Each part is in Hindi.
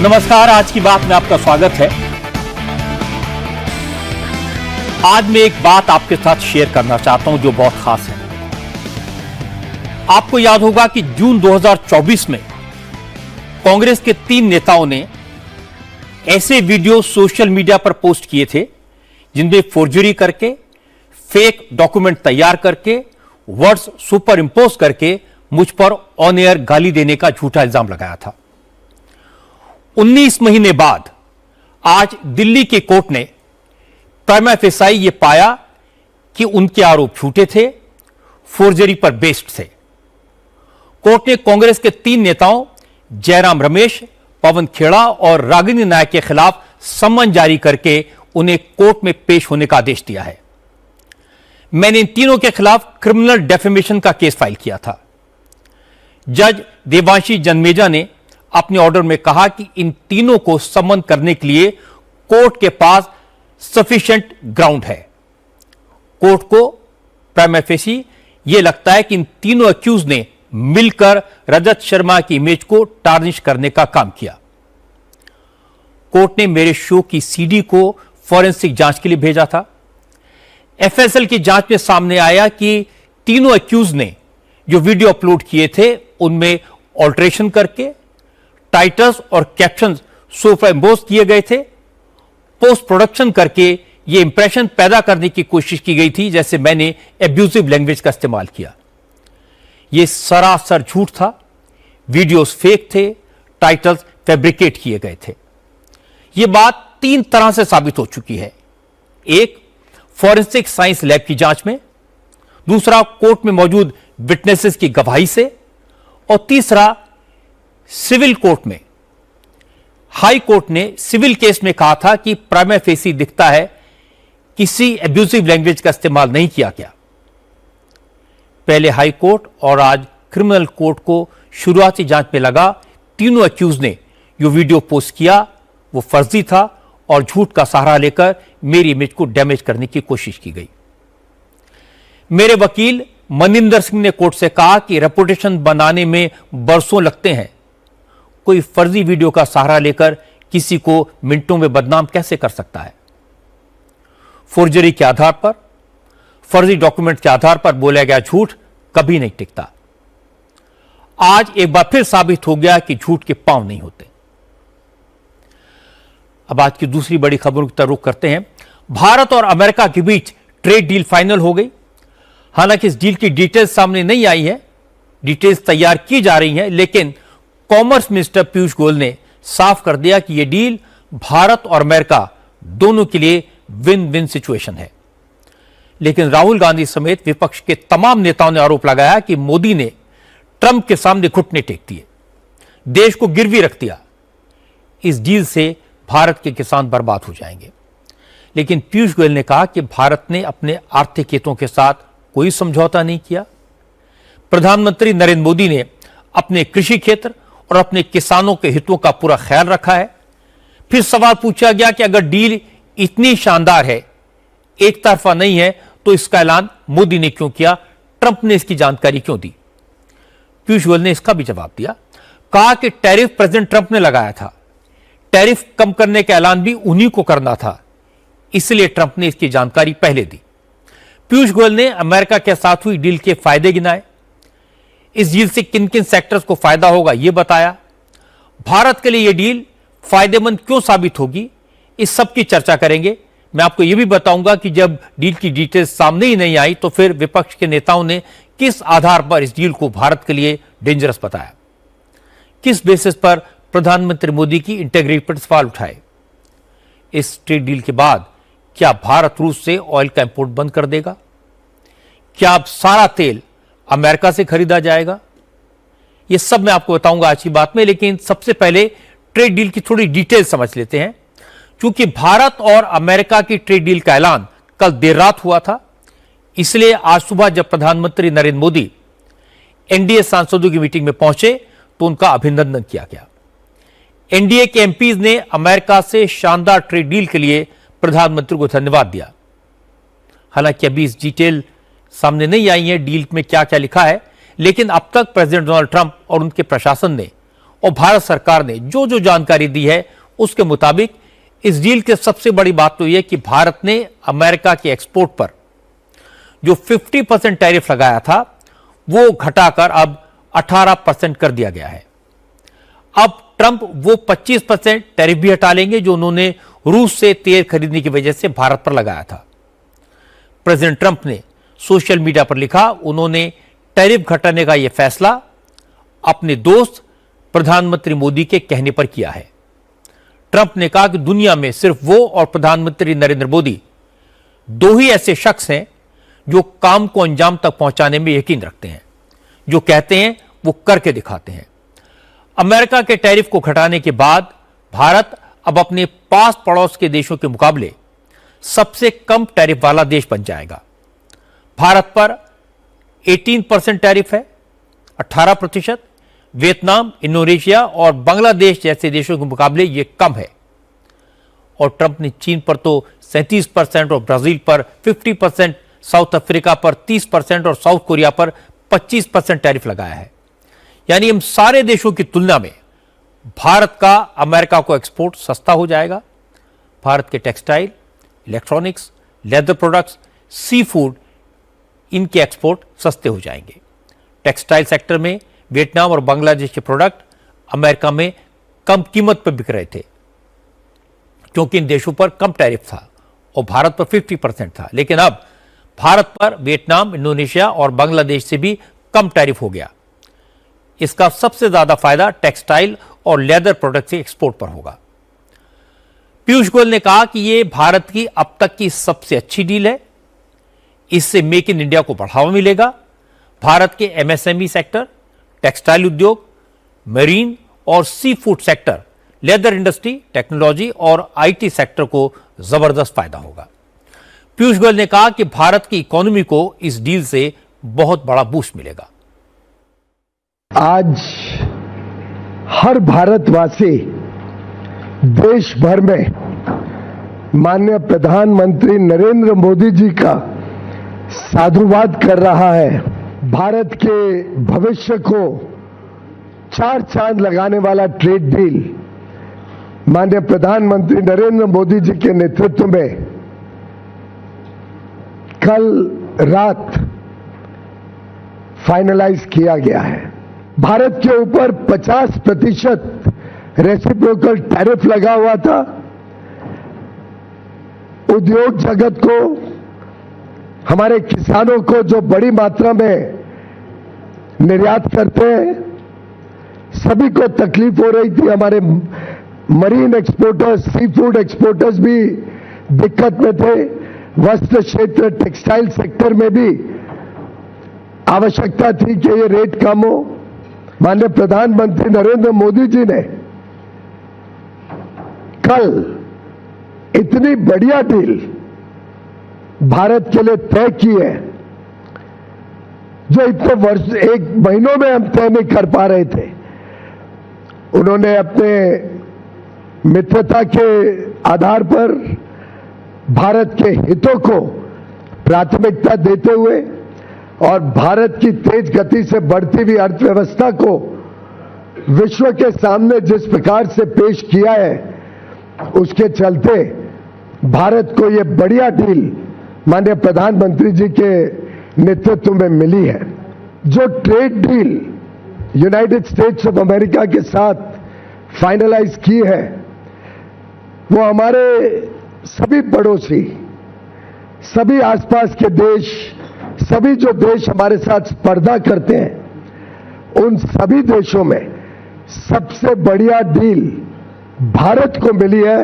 नमस्कार, आज की बात में आपका स्वागत है। आज मैं एक बात आपके साथ शेयर करना चाहता हूं जो बहुत खास है। आपको याद होगा कि जून 2024 में कांग्रेस के 3 नेताओं ने ऐसे वीडियो सोशल मीडिया पर पोस्ट किए थे जिनमें फोर्जरी करके, फेक डॉक्यूमेंट तैयार करके, वर्ड्स सुपर इंपोज करके मुझ पर ऑन एयर गाली देने का झूठा इल्जाम लगाया था। 19 महीने बाद आज दिल्ली के कोर्ट ने प्राइमा फेसाई यह पाया कि उनके आरोप झूठे थे, फोर्जरी पर बेस्ड थे। कोर्ट ने कांग्रेस के 3 नेताओं जयराम रमेश, पवन खेड़ा और रागिनी नायक के खिलाफ सम्मन जारी करके उन्हें कोर्ट में पेश होने का आदेश दिया है। मैंने इन तीनों के खिलाफ क्रिमिनल डेफेमेशन का केस फाइल किया था। जज देवांशी जन्मेजा ने अपने ऑर्डर में कहा कि इन तीनों को सम्मन करने के लिए कोर्ट के पास सफिशिएंट ग्राउंड है। कोर्ट को प्राइमा फेसी यह लगता है कि इन तीनों अक्यूज ने मिलकर रजत शर्मा की इमेज को टार्निश करने का काम किया। कोर्ट ने मेरे शो की सीडी को फॉरेंसिक जांच के लिए भेजा था। एफएसएल की जांच में सामने आया कि तीनों अक्यूज ने जो वीडियो अपलोड किए थे उनमें ऑल्ट्रेशन करके टाइटल्स और कैप्शंस सुपर इंपोज किए गए थे। पोस्ट प्रोडक्शन करके यह इंप्रेशन पैदा करने की कोशिश की गई थी जैसे मैंने एब्यूजिव लैंग्वेज का इस्तेमाल किया। यह सरासर झूठ था। वीडियोस फेक थे, टाइटल्स फैब्रिकेट किए गए थे। यह बात 3 तरह से साबित हो चुकी है। एक, फॉरेंसिक साइंस लैब की जांच में, दूसरा कोर्ट में मौजूद विटनेसेस की गवाही से, और तीसरा सिविल कोर्ट में। हाई कोर्ट ने सिविल केस में कहा था कि प्राइमा फेसी दिखता है किसी एब्यूजिव लैंग्वेज का इस्तेमाल नहीं किया गया। पहले हाई कोर्ट और आज क्रिमिनल कोर्ट को शुरुआती जांच में लगा तीनों अक्यूज ने जो वीडियो पोस्ट किया वो फर्जी था और झूठ का सहारा लेकर मेरी इमेज को डैमेज करने की कोशिश की गई। मेरे वकील मनिंदर सिंह ने कोर्ट से कहा कि रेपुटेशन बनाने में बरसों लगते हैं। कोई फर्जी वीडियो का सहारा लेकर किसी को मिनटों में बदनाम कैसे कर सकता है? फोर्जरी के आधार पर, फर्जी डॉक्यूमेंट के आधार पर बोला गया झूठ कभी नहीं टिकता। आज एक बार फिर साबित हो गया कि झूठ के पांव नहीं होते। अब आज की दूसरी बड़ी खबरों की तरफ रुख करते हैं। भारत और अमेरिका के बीच ट्रेड डील फाइनल हो गई। हालांकि इस डील की डिटेल्स सामने नहीं आई है, डिटेल्स तैयार की जा रही हैं, लेकिन कॉमर्स मिनिस्टर पीयूष गोयल ने साफ कर दिया कि यह डील भारत और अमेरिका दोनों के लिए विन विन सिचुएशन है। लेकिन राहुल गांधी समेत विपक्ष के तमाम नेताओं ने आरोप लगाया कि मोदी ने ट्रंप के सामने घुटने टेक दिए, देश को गिरवी रख दिया। इस डील से भारत के किसान बर्बाद हो जाएंगे। लेकिन पीयूष गोयल ने कहा कि भारत ने अपने आर्थिक हितों के साथ कोई समझौता नहीं किया। प्रधानमंत्री नरेंद्र मोदी ने अपने कृषि क्षेत्र और अपने किसानों के हितों का पूरा ख्याल रखा है। फिर सवाल पूछा गया कि अगर डील इतनी शानदार है, एक तरफा नहीं है, तो इसका ऐलान मोदी ने क्यों किया? ट्रंप ने इसकी जानकारी क्यों दी? पीयूष गोयल ने इसका भी जवाब दिया। कहा कि टैरिफ प्रेसिडेंट ट्रंप ने लगाया था, टैरिफ कम करने का ऐलान भी उन्हीं को करना था, इसलिए ट्रंप ने इसकी जानकारी पहले दी। पीयूष गोयल ने अमेरिका के साथ हुई डील के फायदे गिनाए। इस डील से किन किन सेक्टर्स को फायदा होगा यह बताया। भारत के लिए यह डील फायदेमंद क्यों साबित होगी, इस सब की चर्चा करेंगे। मैं आपको यह भी बताऊंगा कि जब डील की डिटेल्स सामने ही नहीं आई तो फिर विपक्ष के नेताओं ने किस आधार पर इस डील को भारत के लिए डेंजरस बताया, किस बेसिस पर प्रधानमंत्री मोदी की इंटेग्रिटी पर सवाल उठाए। इस ट्रेड डील के बाद क्या भारत रूस से ऑयल का इंपोर्ट बंद कर देगा? क्या अब सारा तेल अमेरिका से खरीदा जाएगा? यह सब मैं आपको बताऊंगा आज की बात में, लेकिन सबसे पहले ट्रेड डील की थोड़ी डिटेल समझ लेते हैं। क्योंकि भारत और अमेरिका की ट्रेड डील का ऐलान कल देर रात हुआ था, इसलिए आज सुबह जब प्रधानमंत्री नरेंद्र मोदी एनडीए सांसदों की मीटिंग में पहुंचे तो उनका अभिनंदन किया गया। एनडीए के एमपीज ने अमेरिका से शानदार ट्रेड डील के लिए प्रधानमंत्री को धन्यवाद दिया। हालांकि अभी इस डिटेल सामने नहीं आई है डील में क्या क्या लिखा है, लेकिन अब तक प्रेसिडेंट डोनाल्ड ट्रंप और उनके प्रशासन ने और भारत सरकार ने जो जो जानकारी दी है उसके मुताबिक इस डील की सबसे बड़ी बात तो यह कि भारत ने अमेरिका के एक्सपोर्ट पर जो 50% टैरिफ लगाया था वो घटाकर अब 18% कर दिया गया है। अब ट्रंप वो 25% टैरिफ भी हटा लेंगे जो उन्होंने रूस से तेल खरीदने की वजह से भारत पर लगाया था। प्रेसिडेंट ट्रंप ने सोशल मीडिया पर लिखा, उन्होंने टैरिफ घटाने का यह फैसला अपने दोस्त प्रधानमंत्री मोदी के कहने पर किया है। ट्रंप ने कहा कि दुनिया में सिर्फ वो और प्रधानमंत्री नरेंद्र मोदी दो ही ऐसे शख्स हैं जो काम को अंजाम तक पहुंचाने में यकीन रखते हैं, जो कहते हैं वो करके दिखाते हैं। अमेरिका के टैरिफ को घटाने के बाद भारत अब अपने पास पड़ोस के देशों के मुकाबले सबसे कम टैरिफ वाला देश बन जाएगा। भारत पर 18% टैरिफ है, 18%। वियतनाम, इंडोनेशिया और बांग्लादेश जैसे देशों के मुकाबले यह कम है। और ट्रंप ने चीन पर तो 37% और ब्राजील पर 50%, साउथ अफ्रीका पर 30% और साउथ कोरिया पर 25% टैरिफ लगाया है। यानी इन सारे देशों की तुलना में भारत का अमेरिका को एक्सपोर्ट सस्ता हो जाएगा। भारत के textile, electronics, leather products, sea food, इनके एक्सपोर्ट सस्ते हो जाएंगे। टेक्सटाइल सेक्टर में वियतनाम और बांग्लादेश के प्रोडक्ट अमेरिका में कम कीमत पर बिक रहे थे क्योंकि इन देशों पर कम टैरिफ था और भारत पर 50% था। लेकिन अब भारत पर वियतनाम, इंडोनेशिया और बांग्लादेश से भी कम टैरिफ हो गया। इसका सबसे ज्यादा फायदा टेक्सटाइल और लेदर प्रोडक्ट के एक्सपोर्ट पर होगा। पीयूष गोयल ने कहा कि यह भारत की अब तक की सबसे अच्छी डील है। इससे मेक इन इंडिया को बढ़ावा मिलेगा। भारत के एमएसएमई सेक्टर, टेक्सटाइल उद्योग, मरीन और seafood sector, leather industry, technology और आईटी सेक्टर को जबरदस्त फायदा होगा। पीयूष गोयल ने कहा कि भारत की इकोनॉमी को इस डील से बहुत बड़ा बूस्ट मिलेगा। आज हर भारतवासी देश भर में माननीय प्रधानमंत्री नरेंद्र मोदी जी का साधुवाद कर रहा है। भारत के भविष्य को चार चांद लगाने वाला ट्रेड डील माननीय प्रधानमंत्री नरेंद्र मोदी जी के नेतृत्व में कल रात फाइनलाइज किया गया है। भारत के ऊपर 50% रेसिप्रोकल टैरिफ लगा हुआ था। उद्योग जगत को, हमारे किसानों को जो बड़ी मात्रा में निर्यात करते हैं, सभी को तकलीफ हो रही थी। हमारे marine exporters, sea food exporters भी दिक्कत में थे। वस्त्र क्षेत्र, टेक्सटाइल सेक्टर में भी आवश्यकता थी कि ये रेट कम हो। माननीय प्रधानमंत्री नरेंद्र मोदी जी ने कल इतनी बढ़िया डील भारत के लिए तय की है जो इतने वर्ष, एक महीनों में हम तय नहीं कर पा रहे थे। उन्होंने अपने मित्रता के आधार पर भारत के हितों को प्राथमिकता देते हुए और भारत की तेज गति से बढ़ती हुई अर्थव्यवस्था को विश्व के सामने जिस प्रकार से पेश किया है, उसके चलते भारत को यह बढ़िया डील माननीय प्रधानमंत्री जी के नेतृत्व में मिली है। जो trade deal United states of America के साथ फाइनलाइज की है, वो हमारे सभी पड़ोसी, सभी आसपास के देश, सभी जो देश हमारे साथ स्पर्धा करते हैं, उन सभी देशों में सबसे बढ़िया डील भारत को मिली है।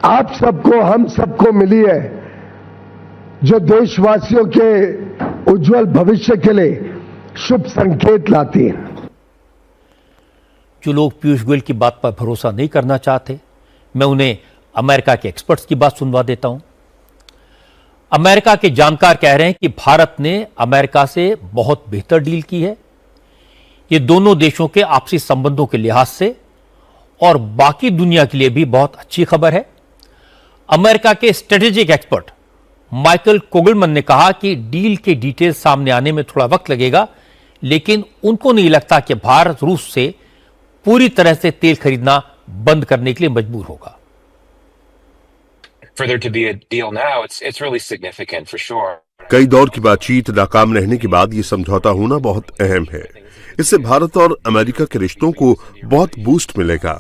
आप सबको, हम सबको मिली है, जो देशवासियों के उज्जवल भविष्य के लिए शुभ संकेत लाती है। जो लोग पीयूष गोयल की बात पर भरोसा नहीं करना चाहते, मैं उन्हें अमेरिका के एक्सपर्ट्स की बात सुनवा देता हूं। अमेरिका के जानकार कह रहे हैं कि भारत ने अमेरिका से बहुत बेहतर डील की है। ये दोनों देशों के आपसी संबंधों के लिहाज से और बाकी दुनिया के लिए भी बहुत अच्छी खबर है। अमेरिका के स्ट्रेटेजिक एक्सपर्ट माइकल कोगलमैन ने कहा कि डील के डिटेल सामने आने में थोड़ा वक्त लगेगा, लेकिन उनको नहीं लगता कि भारत रूस से पूरी तरह से तेल खरीदना बंद करने के लिए मजबूर होगा। For there to be a deal now, it's really significant for sure. कई दौर की बातचीत नाकाम रहने के बाद ये समझौता होना बहुत अहम है। इससे भारत और अमेरिका के रिश्तों को बहुत बूस्ट मिलेगा।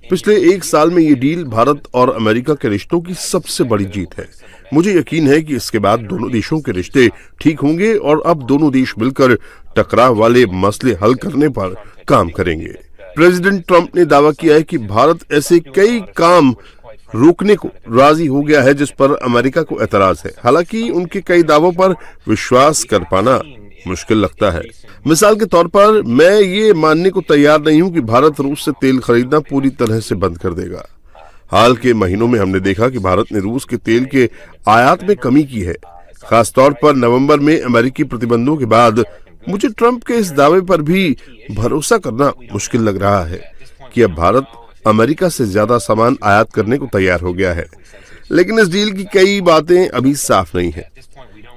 पिछले एक साल में ये डील भारत और अमेरिका के रिश्तों की सबसे बड़ी जीत है। मुझे यकीन है कि इसके बाद दोनों देशों के रिश्ते ठीक होंगे और अब दोनों देश मिलकर टकराव वाले मसले हल करने पर काम करेंगे। प्रेसिडेंट ट्रंप ने दावा किया है कि भारत ऐसे कई काम रोकने को राजी हो गया है जिस पर अमेरिका को एतराज है। हालांकि उनके कई दावों पर विश्वास कर पाना मुश्किल लगता है। मिसाल के तौर पर मैं ये मानने को तैयार नहीं हूं कि भारत रूस से तेल खरीदना पूरी तरह से बंद कर देगा। हाल के महीनों में हमने देखा कि भारत ने रूस के तेल के आयात में कमी की है। खासतौर पर नवंबर में अमेरिकी प्रतिबंधों के बाद मुझे ट्रंप के इस दावे पर भी भरोसा करना मुश्किल लग रहा है कि अब भारत अमेरिका से ज्यादा सामान आयात करने को तैयार हो गया है। लेकिन इस डील की कई बातें अभी साफ नहीं है।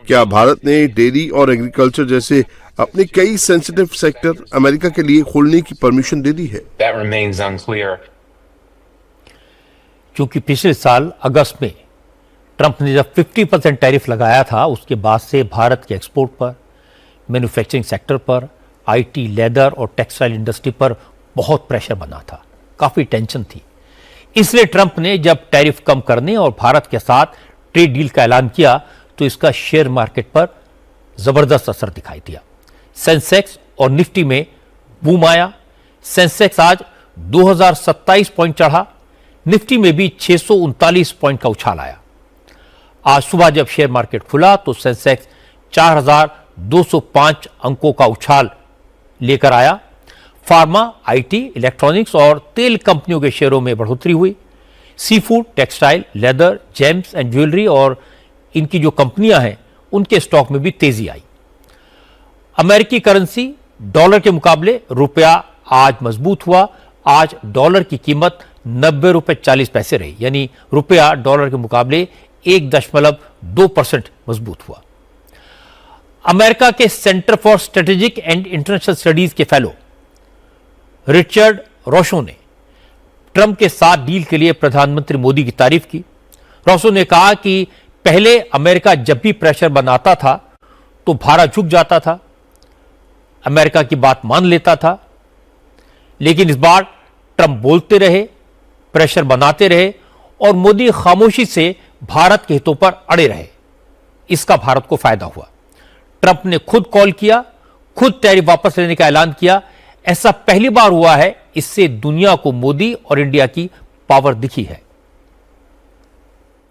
क्या भारत ने डेयरी और एग्रीकल्चर जैसे अपने कई सेंसिटिव सेक्टर अमेरिका के लिए खोलने की परमिशन दे दी है? That remains unclear. क्योंकि पिछले साल अगस्त में ट्रंप ने जब 50% टैरिफ लगाया था, उसके बाद से भारत के एक्सपोर्ट पर, मैन्युफैक्चरिंग सेक्टर पर, आईटी, लेदर और टेक्सटाइल इंडस्ट्री पर बहुत प्रेशर बना था, काफी टेंशन थी। इसलिए ट्रंप ने जब टैरिफ कम करने और भारत के साथ ट्रेड डील का ऐलान किया तो इसका शेयर मार्केट पर जबरदस्त असर दिखाई दिया। सेंसेक्स और निफ्टी में बूम आया। सेंसेक्स आज 2027 पॉइंट चढ़ा, निफ्टी में भी 639 पॉइंट का उछाल आया। आज सुबह जब शेयर मार्केट खुला तो सेंसेक्स 4205 अंकों का उछाल लेकर आया। फार्मा, आईटी, इलेक्ट्रॉनिक्स और तेल कंपनियों के शेयरों में बढ़ोतरी हुई। Seafood, textile, leather, gems and jewellery और इनकी जो कंपनियां हैं उनके स्टॉक में भी तेजी आई। अमेरिकी करेंसी डॉलर के मुकाबले रुपया आज मजबूत हुआ। आज डॉलर की कीमत 90 रुपए 40 पैसे रही, यानी रुपया डॉलर के मुकाबले 1.2% मजबूत हुआ। अमेरिका के centre for strategic and international studies के फेलो रिचर्ड रोशो ने ट्रंप के साथ डील के लिए प्रधानमंत्री मोदी की तारीफ की। रोशो ने कहा कि पहले अमेरिका जब भी प्रेशर बनाता था तो भारत झुक जाता था, अमेरिका की बात मान लेता था, लेकिन इस बार ट्रंप बोलते रहे, प्रेशर बनाते रहे और मोदी खामोशी से भारत के हितों पर अड़े रहे। इसका भारत को फायदा हुआ। ट्रंप ने खुद कॉल किया, खुद टैरिफ वापस लेने का ऐलान किया। ऐसा पहली बार हुआ है। इससे दुनिया को मोदी और इंडिया की पावर दिखी है।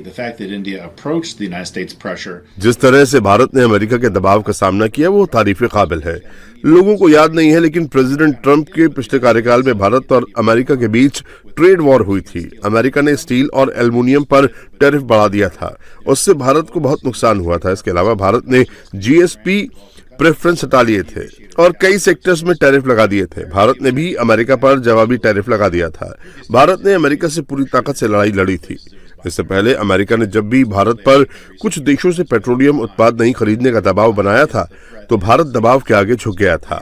The fact that India approached the United States pressure. जिस तरह से भारत ने अमेरिका के दबाव का सामना किया वो तारीफ काबिल है। लोगों को याद नहीं है, लेकिन प्रेसिडेंट ट्रंप के पिछले कार्यकाल में भारत और अमेरिका के बीच ट्रेड वॉर हुई थी। अमेरिका ने स्टील और एल्युमिनियम पर टैरिफ बढ़ा दिया था, उससे भारत को बहुत नुकसान हुआ था। इसके अलावा भारत ने जीएसपी प्रेफरेंस हटा लिए थे और कई सेक्टर्स में टैरिफ लगा दिए थे। भारत ने भी अमेरिका पर जवाबी टैरिफ लगा दिया था। भारत ने अमेरिका से पूरी ताकत से लड़ाई लड़ी थी। इससे पहले अमेरिका ने जब भी भारत पर कुछ देशों से पेट्रोलियम उत्पाद नहीं खरीदने का दबाव बनाया था तो भारत दबाव के आगे झुक गया था।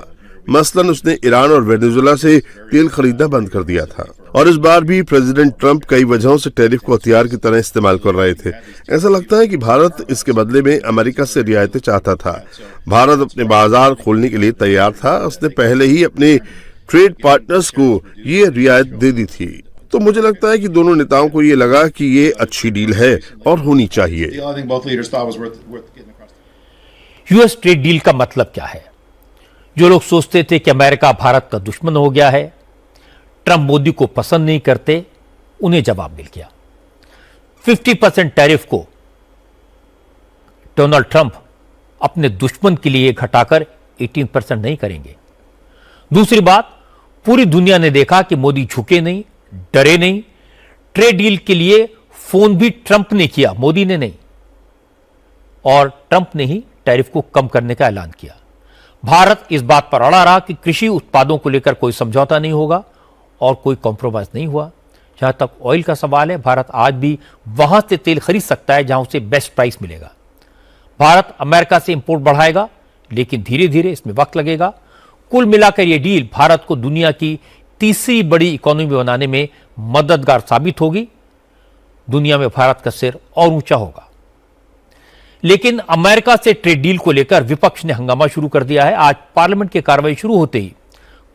मसलन उसने ईरान और वेनेजुएला से तेल खरीदना बंद कर दिया था। और इस बार भी प्रेसिडेंट ट्रंप कई वजहों से टैरिफ को हथियार की तरह इस्तेमाल कर रहे थे। ऐसा लगता है कि भारत इसके बदले में अमेरिका से रियायतें चाहता था। भारत अपने बाजार खोलने के लिए तैयार था। उसने पहले ही अपने ट्रेड पार्टनर्स को ये रियायत दे दी थी। तो मुझे लगता है कि दोनों नेताओं को ये लगा कि ये अच्छी डील है और होनी चाहिए। I think both leaders thought was worth getting across. US trade deal का मतलब क्या है? जो लोग सोचते थे कि अमेरिका भारत का दुश्मन हो गया है, ट्रंप मोदी को पसंद नहीं करते, उन्हें जवाब मिल गया। 50% टैरिफ को डोनाल्ड ट्रंप अपने दुश्मन के लिए घटाकर 18% नहीं करेंगे। दूसरी बात, पूरी दुनिया ने देखा कि मोदी झुके नहीं, डरे नहीं। ट्रेड डील के लिए फोन भी ट्रंप ने किया, मोदी ने नहीं। और ट्रंप ने ही टैरिफ को कम करने का ऐलान किया। भारत इस बात पर अड़ा रहा कि कृषि उत्पादों को लेकर कोई समझौता नहीं होगा और कोई कॉम्प्रोमाइज नहीं हुआ। जहां तक ऑयल का सवाल है, भारत आज भी वहां से तेल खरीद सकता है जहां उसे बेस्ट प्राइस मिलेगा। भारत अमेरिका से इंपोर्ट बढ़ाएगा, लेकिन धीरे धीरे इसमें वक्त लगेगा। कुल मिलाकर यह डील भारत को दुनिया की तीसरी बड़ी इकोनॉमी बनाने में मददगार साबित होगी। दुनिया में भारत का सिर और ऊंचा होगा। लेकिन अमेरिका से ट्रेड डील को लेकर विपक्ष ने हंगामा शुरू कर दिया है। आज पार्लियामेंट की कार्रवाई शुरू होते ही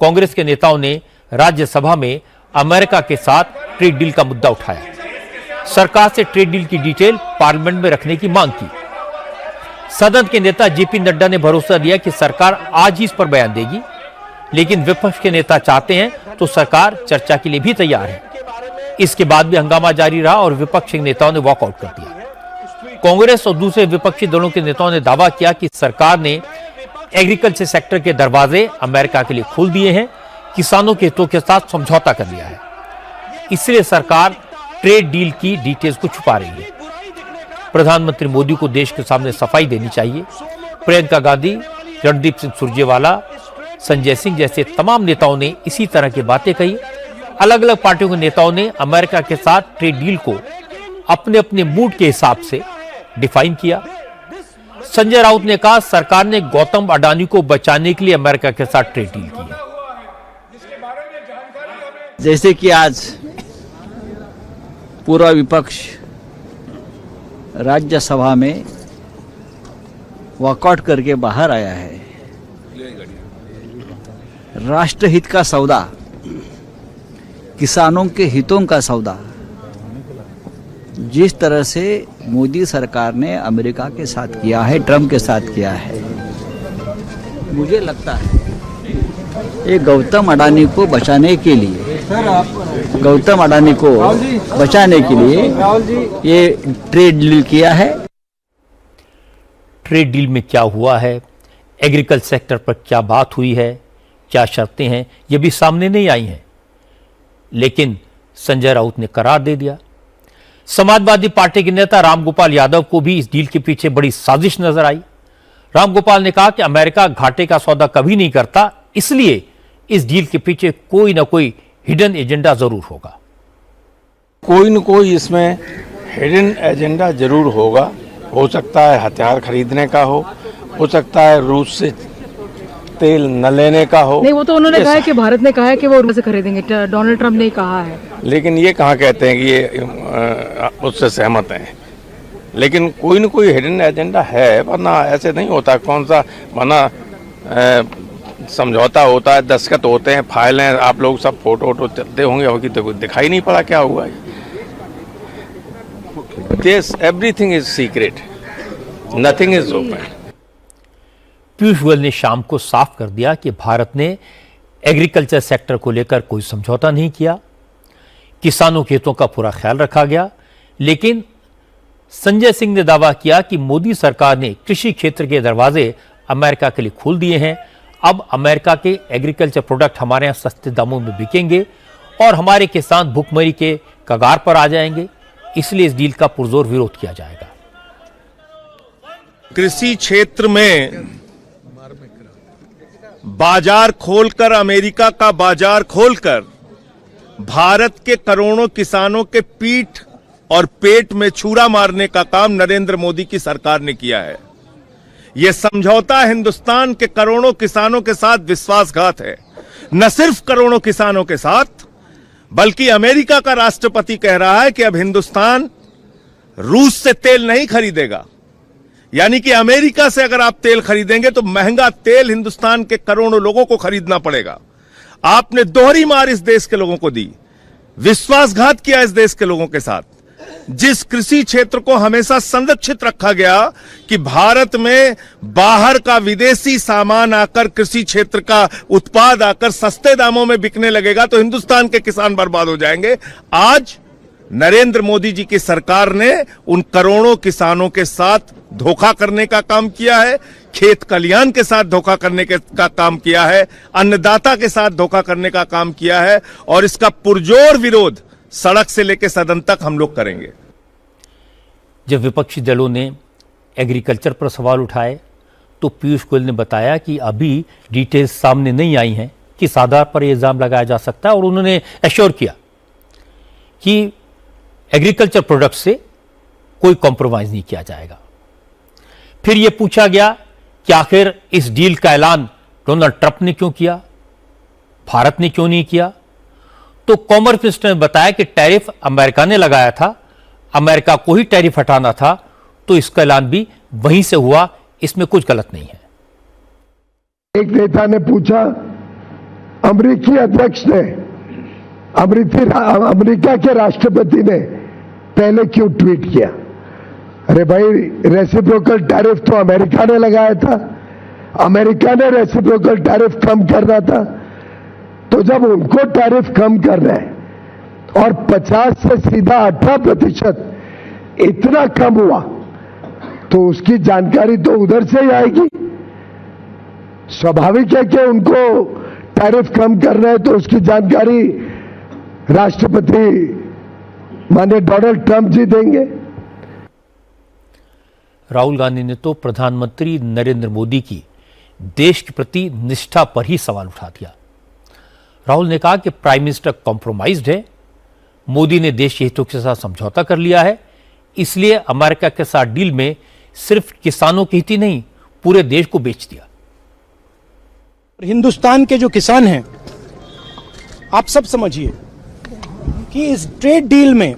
कांग्रेस के नेताओं ने राज्यसभा में अमेरिका के साथ ट्रेड डील का मुद्दा उठाया। सरकार से ट्रेड डील की डिटेल पार्लियामेंट में रखने की मांग की। सदन के नेता जेपी नड्डा ने भरोसा दिया कि सरकार आज ही इस पर बयान देगी, लेकिन विपक्ष के नेता चाहते हैं तो सरकार चर्चा के लिए भी तैयार है। इसके बाद भी हंगामा जारी रहा और विपक्ष के नेताओं ने वॉकआउट कर दिया। कांग्रेस और दूसरे विपक्षी दलों के नेताओं ने दावा किया कि सरकार ने एग्रीकल्चर सेक्टर के दरवाजे अमेरिका के लिए खोल दिए हैं, किसानों के हितों के साथ समझौता कर लिया है, इसलिए सरकार ट्रेड डील की डिटेल्स को छुपा रही है। प्रधानमंत्री मोदी को देश के सामने सफाई देनी चाहिए। प्रियंका गांधी, रणदीप सिंह सुरजेवाला, संजय सिंह जैसे तमाम नेताओं ने इसी तरह की बातें कही। अलग अलग पार्टियों के नेताओं ने अमेरिका के साथ ट्रेड डील को अपने अपने मूड के हिसाब से डिफाइन किया। संजय राउत ने कहा सरकार ने गौतम अडानी को बचाने के लिए अमेरिका के साथ ट्रेड डील की है। जैसे कि आज पूरा विपक्ष राज्यसभा में वॉकआउट करके बाहर आया है। राष्ट्रहित का सौदा, किसानों के हितों का सौदा, जिस तरह से मोदी सरकार ने अमेरिका के साथ किया है, ट्रंप के साथ किया है, मुझे लगता है ये गौतम अडानी को बचाने के लिए ये ट्रेड डील किया है। ट्रेड डील में क्या हुआ है, एग्रीकल्चर सेक्टर पर क्या बात हुई है, क्या शर्तें हैं, ये भी सामने नहीं आई हैं, लेकिन संजय राउत ने करार दे दिया। समाजवादी पार्टी के नेता रामगोपाल यादव को भी इस डील के पीछे बड़ी साजिश नजर आई। रामगोपाल ने कहा कि अमेरिका घाटे का सौदा कभी नहीं करता, इसलिए इस डील के पीछे कोई ना कोई हिडन एजेंडा जरूर होगा। कोई न कोई इसमें हिडन एजेंडा जरूर होगा। हो सकता है हथियार खरीदने का हो सकता है रूस से तेल न लेने का हो। नहीं, वो तो उन्होंने कहा है कि भारत ने कहा है कि वो रूस से खरीदेंगे, डोनाल्ड ट्रंप ने कहा है। लेकिन ये कहाँ कहते हैं कि ये उससे सहमत हैं। लेकिन कोई न कोई हिडन एजेंडा है, वरना ऐसे नहीं होता। कौन सा वरना समझौता होता है, दस्तखत होते हैं, फाइलें, आप लोग सब फोटो वोटो चलते होंगे, होगी तो दिखाई नहीं पड़ा क्या हुआ है। This everything is secret, nothing is open. Piyush Goyal ने शाम को साफ कर दिया कि भारत ने एग्रीकल्चर सेक्टर को लेकर कोई समझौता नहीं किया, किसानों के हितों का पूरा ख्याल रखा गया। लेकिन संजय सिंह ने दावा किया कि मोदी सरकार ने कृषि क्षेत्र के दरवाजे अमेरिका के लिए खोल दिए हैं। अब अमेरिका के एग्रीकल्चर प्रोडक्ट हमारे यहां सस्ते दामों में बिकेंगे और हमारे किसान भुखमरी के कगार पर आ जाएंगे, इसलिए इस डील का पुरजोर विरोध किया जाएगा। कृषि क्षेत्र में बाजार खोलकर, अमेरिका का बाजार खोलकर भारत के करोड़ों किसानों के पीठ और पेट में छुरा मारने का काम नरेंद्र मोदी की सरकार ने किया है। यह समझौता हिंदुस्तान के करोड़ों किसानों के साथ विश्वासघात है। न सिर्फ करोड़ों किसानों के साथ, बल्कि अमेरिका का राष्ट्रपति कह रहा है कि अब हिंदुस्तान रूस से तेल नहीं खरीदेगा। यानी कि अमेरिका से अगर आप तेल खरीदेंगे तो महंगा तेल हिंदुस्तान के करोड़ों लोगों को खरीदना पड़ेगा। आपने दोहरी मार इस देश के लोगों को दी, विश्वासघात किया इस देश के लोगों के साथ। जिस कृषि क्षेत्र को हमेशा संरक्षित रखा गया कि भारत में बाहर का विदेशी सामान आकर, कृषि क्षेत्र का उत्पाद आकर सस्ते दामों में बिकने लगेगा तो हिंदुस्तान के किसान बर्बाद हो जाएंगे। आज नरेंद्र मोदी जी की सरकार ने उन करोड़ों किसानों के साथ धोखा करने का काम किया है, खेत कल्याण के साथ धोखा करने का काम किया है, अन्नदाता के साथ धोखा करने का काम किया है, और इसका पुरजोर विरोध सड़क से लेकर सदन तक हम लोग करेंगे। जब विपक्षी दलों ने एग्रीकल्चर पर सवाल उठाए तो पीयूष गोयल ने बताया कि अभी डिटेल्स सामने नहीं आई हैं, किस आधार पर यह इल्जाम लगाया जा सकता है, और उन्होंने एश्योर किया कि एग्रीकल्चर प्रोडक्ट से कोई कॉम्प्रोमाइज नहीं किया जाएगा। फिर यह पूछा गया कि आखिर इस डील का ऐलान डोनाल्ड ट्रंप ने क्यों किया, भारत ने क्यों नहीं किया, तो कॉमर्स मिनिस्टर ने बताया कि टैरिफ अमेरिका ने लगाया था, अमेरिका को ही टैरिफ हटाना था, तो इसका ऐलान भी वहीं से हुआ, इसमें कुछ गलत नहीं है। एक नेता ने पूछा, अमेरिकी अध्यक्ष ने, अमेरिका के राष्ट्रपति ने पहले क्यों ट्वीट किया? अरे भाई, रेसिप्रोकल टैरिफ तो अमेरिका ने लगाया था, अमेरिका ने रेसिप्रोकल टैरिफ कम करना था। तो जब उनको टैरिफ कम करना है और 50 से सीधा 18% इतना कम हुआ, तो उसकी जानकारी तो उधर से ही आएगी। स्वाभाविक है कि उनको टैरिफ कम करना है, तो उसकी जानकारी राष्ट्रपति माननीय डोनाल्ड ट्रंप जी देंगे। राहुल गांधी ने तो प्रधानमंत्री नरेंद्र मोदी की देश के प्रति निष्ठा पर ही सवाल उठा दिया। राहुल ने कहा कि प्राइम मिनिस्टर कॉम्प्रोमाइज्ड है, मोदी ने देश के हितों के साथ समझौता कर लिया है, इसलिए अमेरिका के साथ डील में सिर्फ किसानों की हित ही नहीं, पूरे देश को बेच दिया। हिंदुस्तान के जो किसान हैं, आप सब समझिए कि इस ट्रेड डील में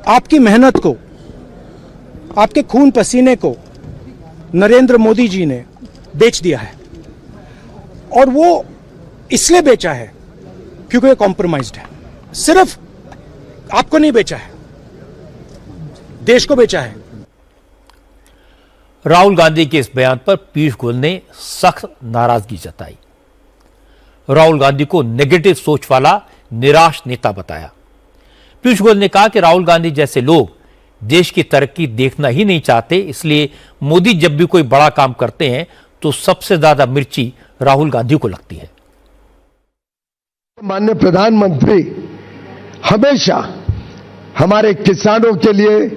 आपकी मेहनत को, आपके खून पसीने को नरेंद्र मोदी जी ने बेच दिया है। और वो इसलिए बेचा है क्योंकि ये कॉम्प्रोमाइज्ड है। सिर्फ आपको नहीं बेचा है, देश को बेचा है। राहुल गांधी के इस बयान पर पीयूष गोयल ने सख्त नाराजगी जताई। राहुल गांधी को नेगेटिव सोच वाला निराश नेता बताया। पीयूष गोयल ने कहा कि राहुल गांधी जैसे लोग देश की तरक्की देखना ही नहीं चाहते, इसलिए मोदी जब भी कोई बड़ा काम करते हैं तो सबसे ज्यादा मिर्ची राहुल गांधी को लगती है। माननीय प्रधानमंत्री हमेशा हमारे किसानों के लिए,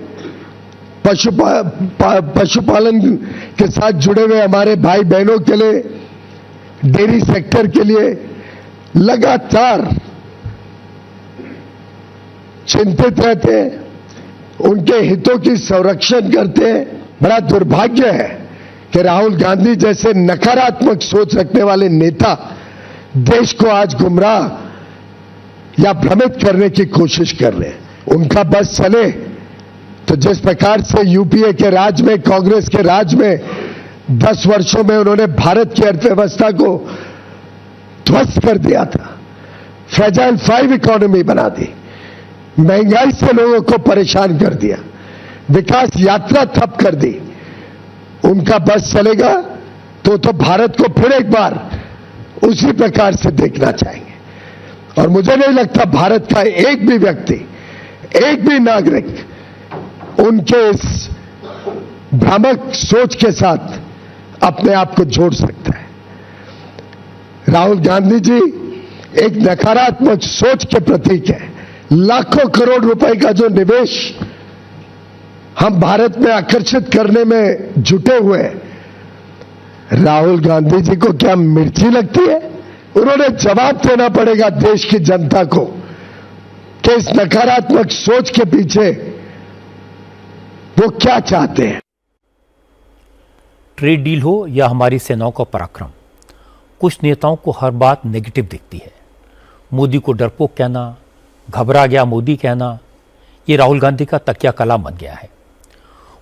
पशुपालन के साथ जुड़े हुए हमारे भाई बहनों के लिए, डेयरी सेक्टर के लिए लगातार चिंतित रहते हैं, उनके हितों की संरक्षण करते हैं। बड़ा दुर्भाग्य है कि राहुल गांधी जैसे नकारात्मक सोच रखने वाले नेता देश को आज गुमराह या भ्रमित करने की कोशिश कर रहे हैं। उनका बस चले तो जिस प्रकार से यूपीए के राज में, कांग्रेस के राज में 10 वर्षों में उन्होंने भारत की अर्थव्यवस्था को ध्वस्त कर दिया था, फ्रेजाइल 5 इकोनॉमी बना दी, महंगाई से लोगों को परेशान कर दिया, विकास यात्रा ठप कर दी, उनका बस चलेगा तो भारत को फिर एक बार उसी प्रकार से देखना चाहेंगे। और मुझे नहीं लगता भारत का एक भी व्यक्ति, एक भी नागरिक उनके इस भ्रामक सोच के साथ अपने आप को जोड़ सकता है। राहुल गांधी जी एक नकारात्मक सोच के प्रतीक है। लाखों करोड़ रुपए का जो निवेश हम भारत में आकर्षित करने में जुटे हुए हैं, राहुल गांधी जी को क्या मिर्ची लगती है? उन्होंने जवाब देना पड़ेगा देश की जनता को कि इस नकारात्मक सोच के पीछे वो क्या चाहते हैं। ट्रेड डील हो या हमारी सेनाओं का पराक्रम, कुछ नेताओं को हर बात नेगेटिव दिखती है। मोदी को डरपोक कहना, घबरा गया मोदी कहना, ये राहुल गांधी का तकिया कलाम बन गया है।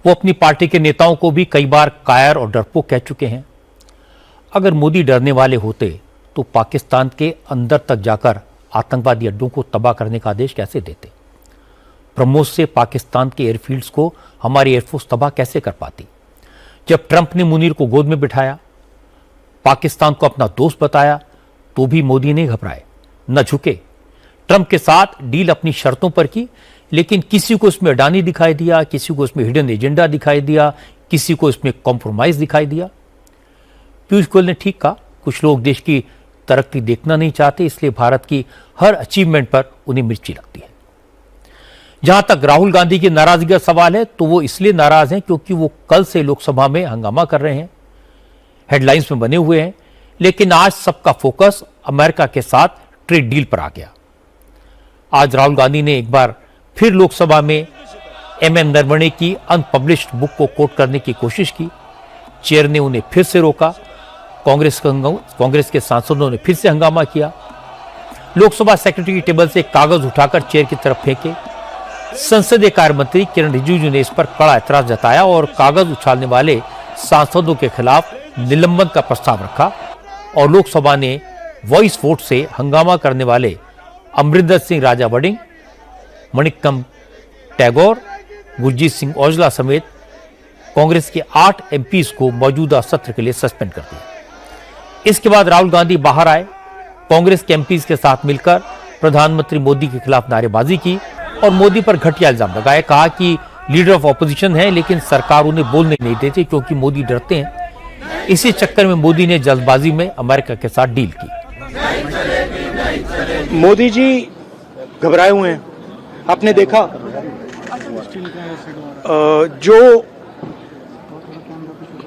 वो अपनी पार्टी के नेताओं को भी कई बार कायर और डरपोक कह चुके हैं। अगर मोदी डरने वाले होते तो पाकिस्तान के अंदर तक जाकर आतंकवादी अड्डों को तबाह करने का आदेश कैसे देते? ब्रह्मोस से पाकिस्तान के एयरफील्ड्स को हमारी एयरफोर्स तबाह कैसे कर पाती? जब ट्रंप ने मुनीर को गोद में बिठाया, पाकिस्तान को अपना दोस्त बताया, तो भी मोदी नहीं घबराए, न झुके। ट्रंप के साथ डील अपनी शर्तों पर की, लेकिन किसी को इसमें अडानी दिखाई दिया, किसी को इसमें हिडन एजेंडा दिखाई दिया, किसी को इसमें कॉम्प्रोमाइज दिखाई दिया। पीयूष गोयल ने ठीक कहा, कुछ लोग देश की तरक्की देखना नहीं चाहते, इसलिए भारत की हर अचीवमेंट पर उन्हें मिर्ची लगती है। जहां तक राहुल गांधी की नाराजगी का सवाल है, तो वो इसलिए नाराज हैं क्योंकि वो कल से लोकसभा में हंगामा कर रहे हैं, हेडलाइंस में बने हुए हैं, लेकिन आज सबका फोकस अमेरिका के साथ ट्रेड डील पर आ गया। आज राहुल गांधी ने एक बार फिर लोकसभा में एमएम नरवणे की अनपब्लिश्ड बुक को कोट करने की कोशिश की। चेयर ने उन्हें फिर से रोका। कांग्रेस के सांसदों ने फिर से हंगामा किया। लोकसभा सेक्रेटरी की टेबल से कागज उठाकर चेयर की तरफ फेंके। संसदीय कार्य मंत्री किरण रिजिजू ने इस पर कड़ा ऐतराज जताया और कागज उछालने वाले सांसदों के खिलाफ निलंबन का प्रस्ताव रखा और लोकसभा ने वॉइस वोट से हंगामा करने वाले अमरिंदर सिंह राजा वडिंग, मणिक्कम टैगोर, गुरजीत सिंह औजला समेत कांग्रेस के 8 एमपीज को मौजूदा सत्र के लिए सस्पेंड कर दिया। इसके बाद राहुल गांधी बाहर आए, कांग्रेस के एमपीज के साथ मिलकर प्रधानमंत्री मोदी के खिलाफ नारेबाजी की और मोदी पर घटिया इल्जाम लगाए। कहा कि लीडर ऑफ ऑपोजिशन है लेकिन सरकार उन्हें बोलने नहीं देती क्योंकि मोदी डरते हैं। इसी चक्कर में मोदी ने जल्दबाजी में अमेरिका के साथ डील की। मोदी जी घबराए हुए हैं। आपने देखा जो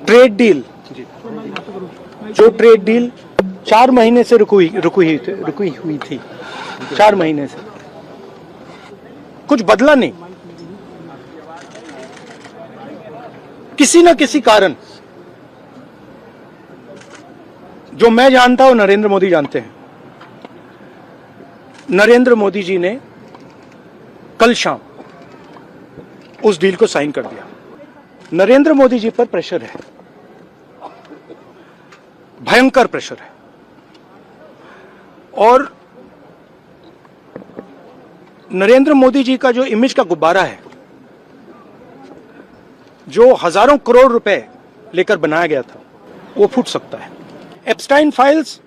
ट्रेड डील 4 महीने से रुकी हुई थी 4 महीने से कुछ बदला नहीं। किसी न किसी कारण, जो मैं जानता हूं नरेंद्र मोदी जानते हैं, नरेंद्र मोदी जी ने कल शाम उस डील को साइन कर दिया। नरेंद्र मोदी जी पर प्रेशर है, भयंकर प्रेशर है और नरेंद्र मोदी जी का जो इमेज का गुब्बारा है, जो हजारों करोड़ रुपए लेकर बनाया गया था, वो फूट सकता है। एप्स्टाइन फाइल्स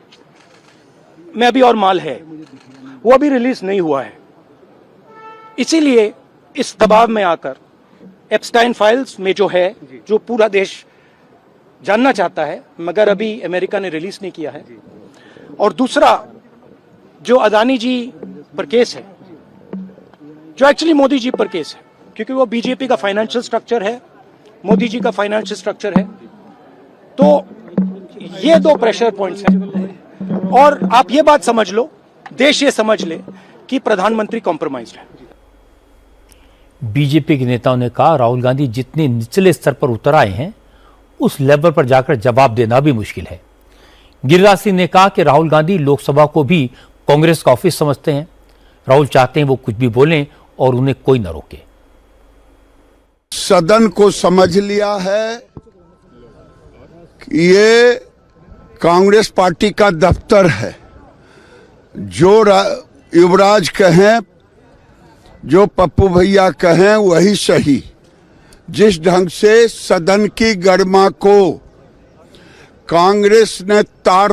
में अभी और माल है, वो अभी रिलीज नहीं हुआ है। इसीलिए इस दबाव में आकर एप्स्टाइन फाइल्स में जो है, जो पूरा देश जानना चाहता है मगर अभी अमेरिका ने रिलीज नहीं किया है। और दूसरा जो अदानी जी पर केस है, जो एक्चुअली मोदी जी पर केस है, क्योंकि वो बीजेपी का फाइनेंशियल स्ट्रक्चर है, मोदी जी का फाइनेंशियल स्ट्रक्चर है, तो ये 2 प्रेशर पॉइंट्स हैं। और आप ये बात समझ लो, देश ये समझ ले कि प्रधानमंत्री कॉम्प्रोमाइज्ड है। बीजेपी के नेताओं ने कहा राहुल गांधी जितने निचले स्तर पर उतर आए हैं उस लेवल पर जाकर जवाब देना भी मुश्किल है। गिरिराज सिंह ने कहा कि राहुल गांधी लोकसभा को भी कांग्रेस का ऑफिस समझते हैं। राहुल चाहते हैं वो कुछ भी बोलें और उन्हें कोई न रोके। सदन को समझ लिया है कि ये कांग्रेस पार्टी का दफ्तर है। जो युवराज कहें, जो पप्पू भैया कहें वही सही। जिस ढंग से सदन की गरिमा को कांग्रेस ने तार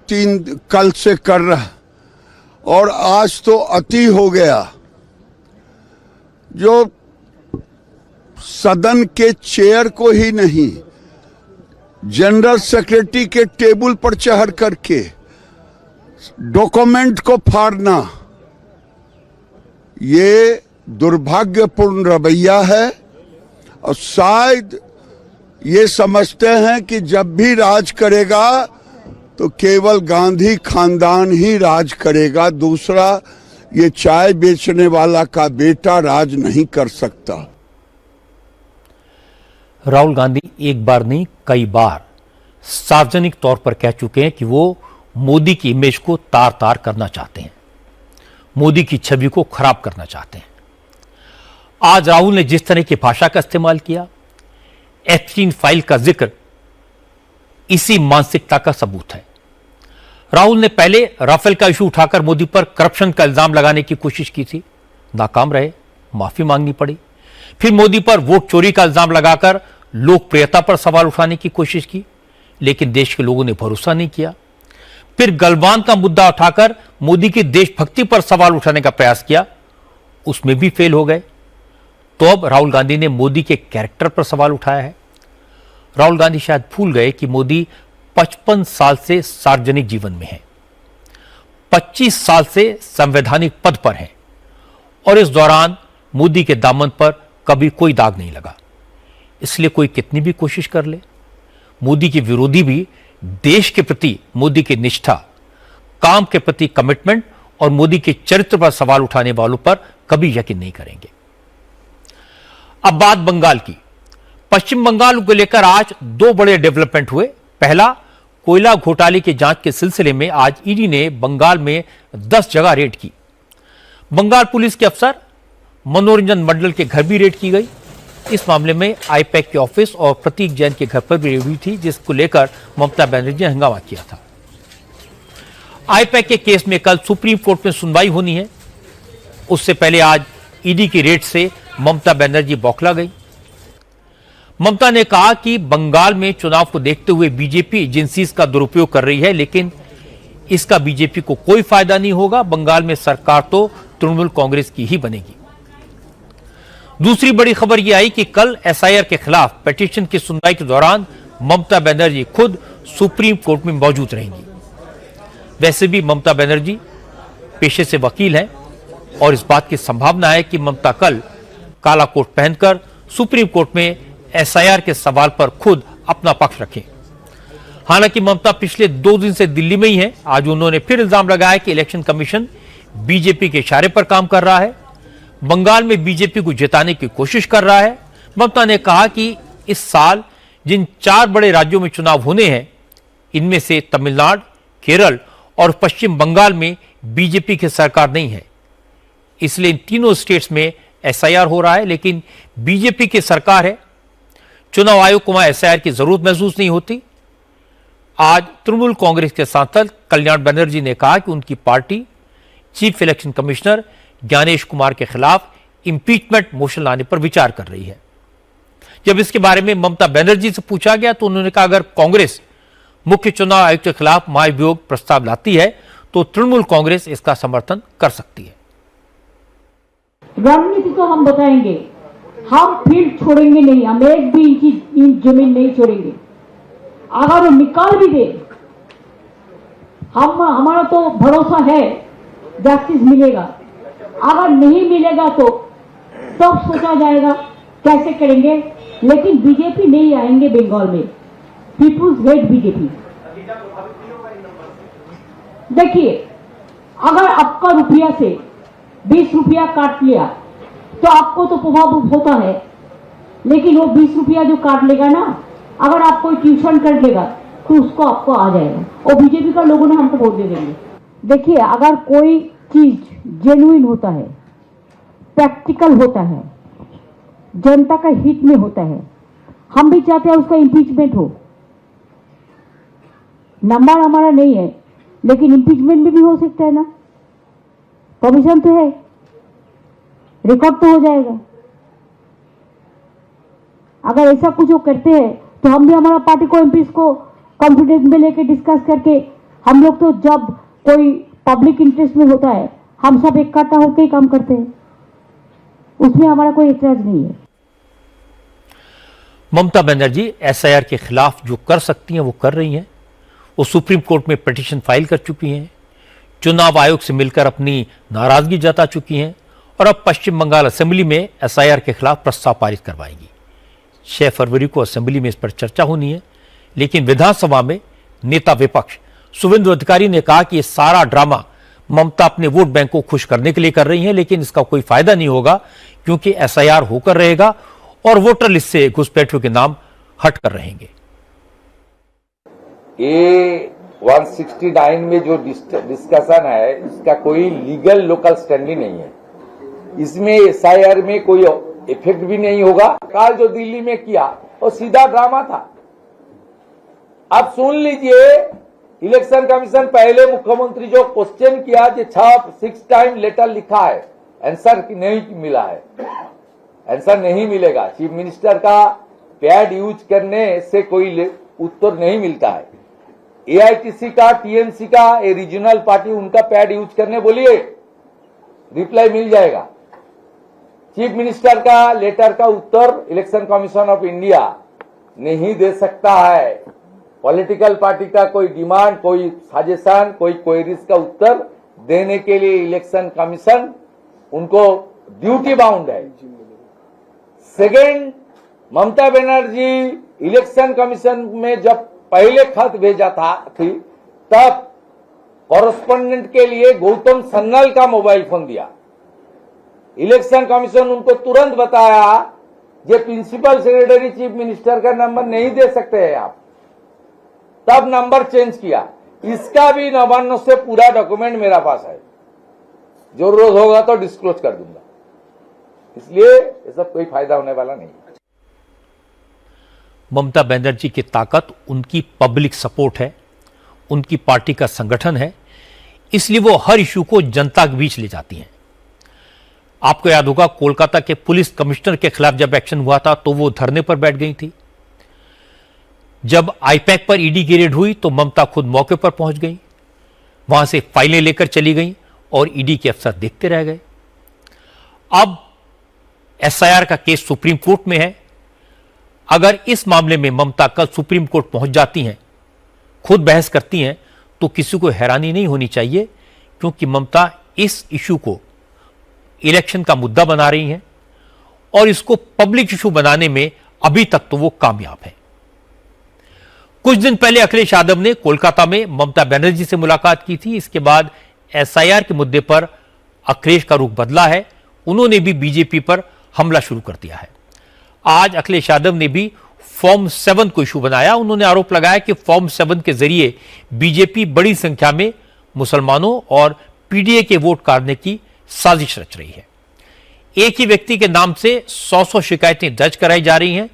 3 कल से कर रहा और आज तो अति हो गया। जो सदन के चेयर को ही नहीं, जनरल सेक्रेटरी के टेबल पर चढ़ करके डॉक्यूमेंट को फाड़ना, ये दुर्भाग्यपूर्ण रवैया है। और शायद ये समझते हैं कि जब भी राज करेगा तो केवल गांधी खानदान ही राज करेगा, दूसरा ये चाय बेचने वाला का बेटा राज नहीं कर सकता। राहुल गांधी एक बार नहीं कई बार सार्वजनिक तौर पर कह चुके हैं कि वो मोदी की इमेज को तार तार करना चाहते हैं, मोदी की छवि को खराब करना चाहते हैं। आज राहुल ने जिस तरह की भाषा का इस्तेमाल किया, एप्स्टाइन फाइल का जिक्र इसी मानसिकता का सबूत है। राहुल ने पहले राफेल का इशू उठाकर मोदी पर करप्शन का इल्जाम लगाने की कोशिश की थी, नाकाम रहे, माफी मांगनी पड़ी। फिर मोदी पर वोट चोरी का इल्जाम लगाकर लोकप्रियता पर सवाल उठाने की कोशिश की, लेकिन देश के लोगों ने भरोसा नहीं किया। फिर गलवान का मुद्दा उठाकर मोदी की देशभक्ति पर सवाल उठाने का प्रयास किया, उसमें भी फेल हो गए। तो अब राहुल गांधी ने मोदी के कैरेक्टर पर सवाल उठाया है। राहुल गांधी शायद भूल गए कि मोदी 55 साल से सार्वजनिक जीवन में हैं, 25 साल से संवैधानिक पद पर हैं और इस दौरान मोदी के दामन पर कभी कोई दाग नहीं लगा। इसलिए कोई कितनी भी कोशिश कर ले, मोदी के विरोधी भी देश के प्रति मोदी की निष्ठा, काम के प्रति कमिटमेंट और मोदी के चरित्र पर सवाल उठाने वालों पर कभी यकीन नहीं करेंगे। अब बात बंगाल की। पश्चिम बंगाल को लेकर आज 2 बड़े डेवलपमेंट हुए। पहला, कोयला घोटाले की जांच के सिलसिले में आज ईडी ने बंगाल में 10 जगह रेड की। बंगाल पुलिस के अफसर मनोरंजन मंडल के घर भी रेड की गई। इस मामले में आईपैक के ऑफिस और प्रतीक जैन के घर पर भी रेड हुई थी, जिसको लेकर ममता बनर्जी ने हंगामा किया था। आईपैक के केस में कल सुप्रीम कोर्ट में सुनवाई होनी है। उससे पहले आज ईडी की रेड से ममता बनर्जी बौखला गई। ममता ने कहा कि बंगाल में चुनाव को देखते हुए बीजेपी एजेंसीज का दुरुपयोग कर रही है, लेकिन इसका बीजेपी को कोई फायदा नहीं होगा। बंगाल में सरकार तो तृणमूल कांग्रेस की ही बनेगी। दूसरी बड़ी खबर यह आई कि कल एसआईआर के खिलाफ पिटीशन की सुनवाई के दौरान ममता बनर्जी खुद सुप्रीम कोर्ट में मौजूद रहेंगी। वैसे भी ममता बनर्जी पेशे से वकील हैं और इस बात की संभावना है कि ममता कल काला कोट पहनकर सुप्रीम कोर्ट में एसआईआर के सवाल पर खुद अपना पक्ष रखें। हालांकि ममता पिछले 2 दिन से दिल्ली में ही हैं। आज उन्होंने फिर इल्जाम लगाया कि इलेक्शन कमीशन बीजेपी के इशारे पर काम कर रहा है, बंगाल में बीजेपी को जिताने की कोशिश कर रहा है। ममता ने कहा कि इस साल जिन 4 बड़े राज्यों में चुनाव होने हैं, इनमें से तमिलनाडु, केरल और पश्चिम बंगाल में बीजेपी की सरकार नहीं है, इसलिए इन तीनों स्टेट्स में एसआईआर हो रहा है, लेकिन बीजेपी की सरकार है। चुनाव आयोग को वहां एसआईआर की जरूरत महसूस नहीं होती। आज तृणमूल कांग्रेस के सांसद कल्याण बनर्जी ने कहा कि उनकी party chief election commissioner Gyanesh Kumar के खिलाफ इंपीचमेंट मोशन लाने पर विचार कर रही है। जब इसके बारे में ममता बनर्जी से पूछा गया तो उन्होंने कहा, अगर कांग्रेस मुख्य चुनाव आयुक्त के खिलाफ महाभियोग प्रस्ताव लाती है तो तृणमूल कांग्रेस इसका समर्थन कर सकती है। रणनीति तो हम बताएंगे, हम फील्ड छोड़ेंगे नहीं, हम एक भी इंच जमीन नहीं छोड़ेंगे। अगर वो निकाल भी दे, हमारा तो भरोसा है जस्टिस मिलेगा। अगर नहीं मिलेगा तो तब सोचा जाएगा कैसे करेंगे, लेकिन बीजेपी नहीं आएंगे बंगाल में। Peoples hate BJP. देखिए, अगर आपका रुपया से 20 रुपया काट लिया तो आपको तो प्रभाव होता है, लेकिन वो 20 रुपया जो काट लेगा ना, अगर आप कोई ट्यूशन कर लेगा तो उसको आपको आ जाएगा, और बीजेपी का लोगों ने हमको वोट दे देंगे। देखिए, अगर कोई चीज जेन्युइन होता है, प्रैक्टिकल होता है, जनता का हित में होता है, हम भी चाहते हैं उसका इम्पीचमेंट हो। नंबर हमारा नहीं है, लेकिन इम्पीचमेंट भी हो सकता है ना, परमिशन तो है, रिकॉर्ड तो हो जाएगा। अगर ऐसा कुछ वो करते हैं तो हम भी हमारा पार्टी को एमपीस को कॉन्फिडेंस में लेके डिस्कस करके, हम लोग तो जब कोई पब्लिक इंटरेस्ट में होता है हम सब इकट्ठा होकर ही काम करते हैं, उसमें हमारा कोई एतराज नहीं है। ममता बनर्जी एसआईआर के खिलाफ जो कर सकती हैं वो कर रही हैं। वो सुप्रीम कोर्ट में पिटीशन फाइल कर चुकी हैं, चुनाव आयोग से मिलकर अपनी नाराजगी जता चुकी हैं और अब पश्चिम बंगाल असेंबली में एसआईआर के खिलाफ प्रस्ताव पारित करवाएंगी। 6 फरवरी को असेंबली में इस पर चर्चा होनी है, लेकिन विधानसभा में नेता विपक्ष शुभेंदु अधिकारी ने कहा कि ये सारा ड्रामा ममता अपने वोट बैंक को खुश करने के लिए कर रही हैं, लेकिन इसका कोई फायदा नहीं होगा क्योंकि एसआईआर होकर रहेगा और वोटर लिस्ट से घुसपैठियों के नाम हटकर रहेंगे। ये 169 में जो डिस्कशन है, इसका कोई लीगल लोकल स्टैंडिंग नहीं है। इसमें एसआईआर में कोई इफेक्ट भी नहीं होगा। काल जो दिल्ली में किया वो सीधा ड्रामा था। अब सुन लीजिए, इलेक्शन कमीशन पहले मुख्यमंत्री जो क्वेश्चन किया, जो 6 टाइम लेटर लिखा है, आंसर नहीं मिला है, आंसर नहीं मिलेगा। चीफ मिनिस्टर का पैड यूज करने से कोई उत्तर नहीं मिलता है। एआईटीसी का, टीएमसी का, ए रीजनल पार्टी, उनका पैड यूज करने बोलिए, रिप्लाई मिल जाएगा। चीफ मिनिस्टर का लेटर का उत्तर इलेक्शन कमीशन ऑफ इंडिया नहीं दे सकता है। पॉलिटिकल पार्टी का कोई डिमांड, कोई सजेशन, कोई क्वेरीज का उत्तर देने के लिए इलेक्शन कमीशन उनको ड्यूटी बाउंड है। Second, Mamata Banerjee election commission में जब पहले खत भेजा थी तब कॉरेस्पोंडेंट के लिए गौतम सन्नल का मोबाइल फोन दिया। इलेक्शन कमीशन उनको तुरंत बताया, ये प्रिंसिपल सेक्रेटरी चीफ मिनिस्टर का नंबर नहीं दे सकते हैं आप। तब नंबर चेंज किया। इसका भी नवान्न से पूरा डॉक्यूमेंट मेरा पास है, जरूरत होगा तो डिस्क्लोज कर दूंगा। इसलिए ये सब कोई फायदा होने वाला नहीं। ममता बनर्जी की ताकत उनकी पब्लिक सपोर्ट है, उनकी पार्टी का संगठन है, इसलिए वो हर इशू को जनता के बीच ले जाती हैं। आपको याद होगा कोलकाता के पुलिस कमिश्नर के खिलाफ जब एक्शन हुआ था तो वो धरने पर बैठ गई थी। जब आईपैक पर ईडी की रेड हुई तो ममता खुद मौके पर पहुंच गई, वहां से फाइलें लेकर चली गई और ईडी के अफसर देखते रह गए। अब एसआईआर का केस सुप्रीम कोर्ट में है। अगर इस मामले में ममता कल सुप्रीम कोर्ट पहुंच जाती हैं, खुद बहस करती हैं, तो किसी को हैरानी नहीं होनी चाहिए, क्योंकि ममता इस इशू को इलेक्शन का मुद्दा बना रही हैं और इसको पब्लिक इशू बनाने में अभी तक तो वो कामयाब है। कुछ दिन पहले अखिलेश यादव ने कोलकाता में ममता बनर्जी से मुलाकात की थी। इसके बाद एसआईआर के मुद्दे पर अखिलेश का रुख बदला है। उन्होंने भी बीजेपी पर हमला शुरू कर दिया है। आज अखिलेश यादव ने भी फॉर्म 7 को इशू बनाया। उन्होंने आरोप लगाया कि फॉर्म 7 के जरिए बीजेपी बड़ी संख्या में मुसलमानों और पीडीए के वोट काटने की साजिश रच रही है। एक ही व्यक्ति के नाम से 100 शिकायतें दर्ज कराई जा रही हैं।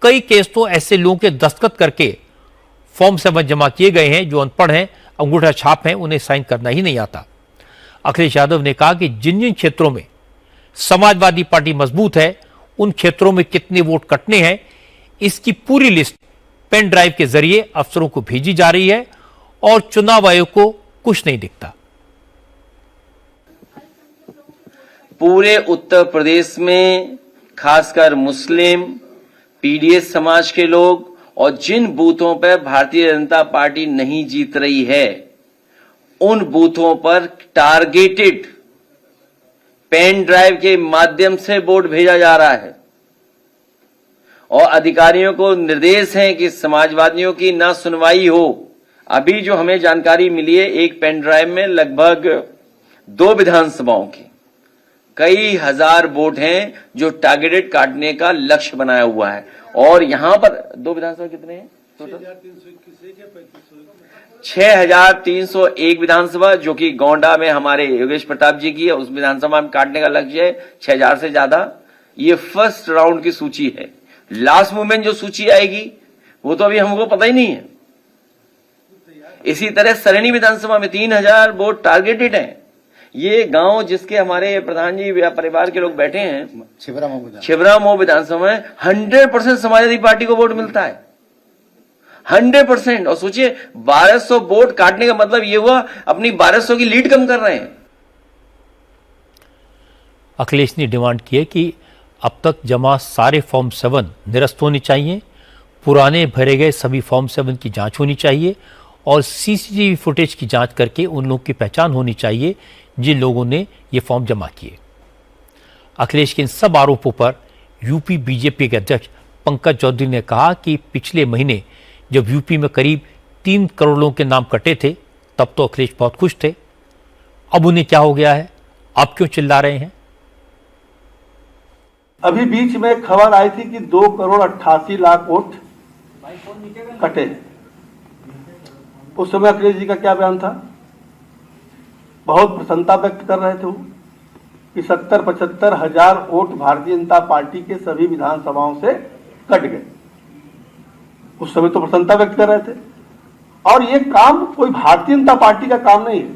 कई केस तो ऐसे लोगों के दस्तखत करके फॉर्म 7 जमा किए गए हैं जो अनपढ़ हैं, अंगूठा छाप हैं, उन्हें साइन करना ही नहीं आता। अखिलेश यादव ने कहा कि जिन जिन क्षेत्रों में समाजवादी पार्टी मजबूत है उन क्षेत्रों में कितने वोट कटने हैं, इसकी पूरी लिस्ट पेन ड्राइव के जरिए अफसरों को भेजी जा रही है और चुनाव आयोग को कुछ नहीं दिखता। पूरे उत्तर प्रदेश में खासकर मुस्लिम, पीडीएस समाज के लोग और जिन बूथों पर भारतीय जनता पार्टी नहीं जीत रही है उन बूथों पर टारगेटेड पेन ड्राइव के माध्यम से वोट भेजा जा रहा है और अधिकारियों को निर्देश है कि समाजवादियों की ना सुनवाई हो। अभी जो हमें जानकारी मिली है, एक पेन ड्राइव में लगभग 2 विधानसभाओं की कई हजार वोट हैं जो टारगेटेड काटने का लक्ष्य बनाया हुआ है। और यहां पर 2 विधानसभा कितने हैं टोटल? 6301 विधानसभा, जो कि गोंडा में हमारे योगेश प्रताप जी की है। उस विधानसभा में काटने का लक्ष्य है 6000 से ज्यादा। ये फर्स्ट राउंड की सूची है। लास्ट मूवमेंट जो सूची आएगी वो तो अभी हमको पता ही नहीं है। इसी तरह सरणी विधानसभा में 3000 वोट टारगेटेड हैं। ये गांव जिसके हमारे प्रधान जी परिवार के लोग बैठे हैं, छिबरामऊ विधानसभा में 100% समाजवादी पार्टी को वोट मिलता है, 100%। और सोचिए 1200 वोट काटने का मतलब ये हुआ अपनी 1200 की लीड कम कर रहे हैं। अखिलेश ने डिमांड की है कि अब तक जमा सारे फॉर्म 7 निरस्त होने चाहिए, पुराने भरे गए सभी फॉर्म 7 की जांच होनी चाहिए और सीसीटीवी फुटेज की जांच करके उन लोगों की पहचान होनी चाहिए जिन लोगों ने ये फॉर्म जमा किए। अखिलेश के इन सब आरोपों पर यूपी बीजेपी के अध्यक्ष पंकज चौधरी ने कहा कि पिछले महीने जब यूपी में करीब 3 करोड़ लोगों के नाम कटे थे तब तो अखिलेश बहुत खुश थे। अब उन्हें क्या हो गया है? आप क्यों चिल्ला रहे हैं? अभी बीच में खबर आई थी कि 2 करोड़ 88 लाख वोट कटे। उस समय अखिलेश जी का क्या बयान था? बहुत प्रसन्नता व्यक्त कर रहे थे वो कि 70-75 हजार वोट भारतीय जनता पार्टी के सभी विधानसभाओं से कट गए। उस समय तो प्रसन्नता व्यक्त कर रहे थे। और ये काम कोई भारतीय जनता पार्टी का काम नहीं है,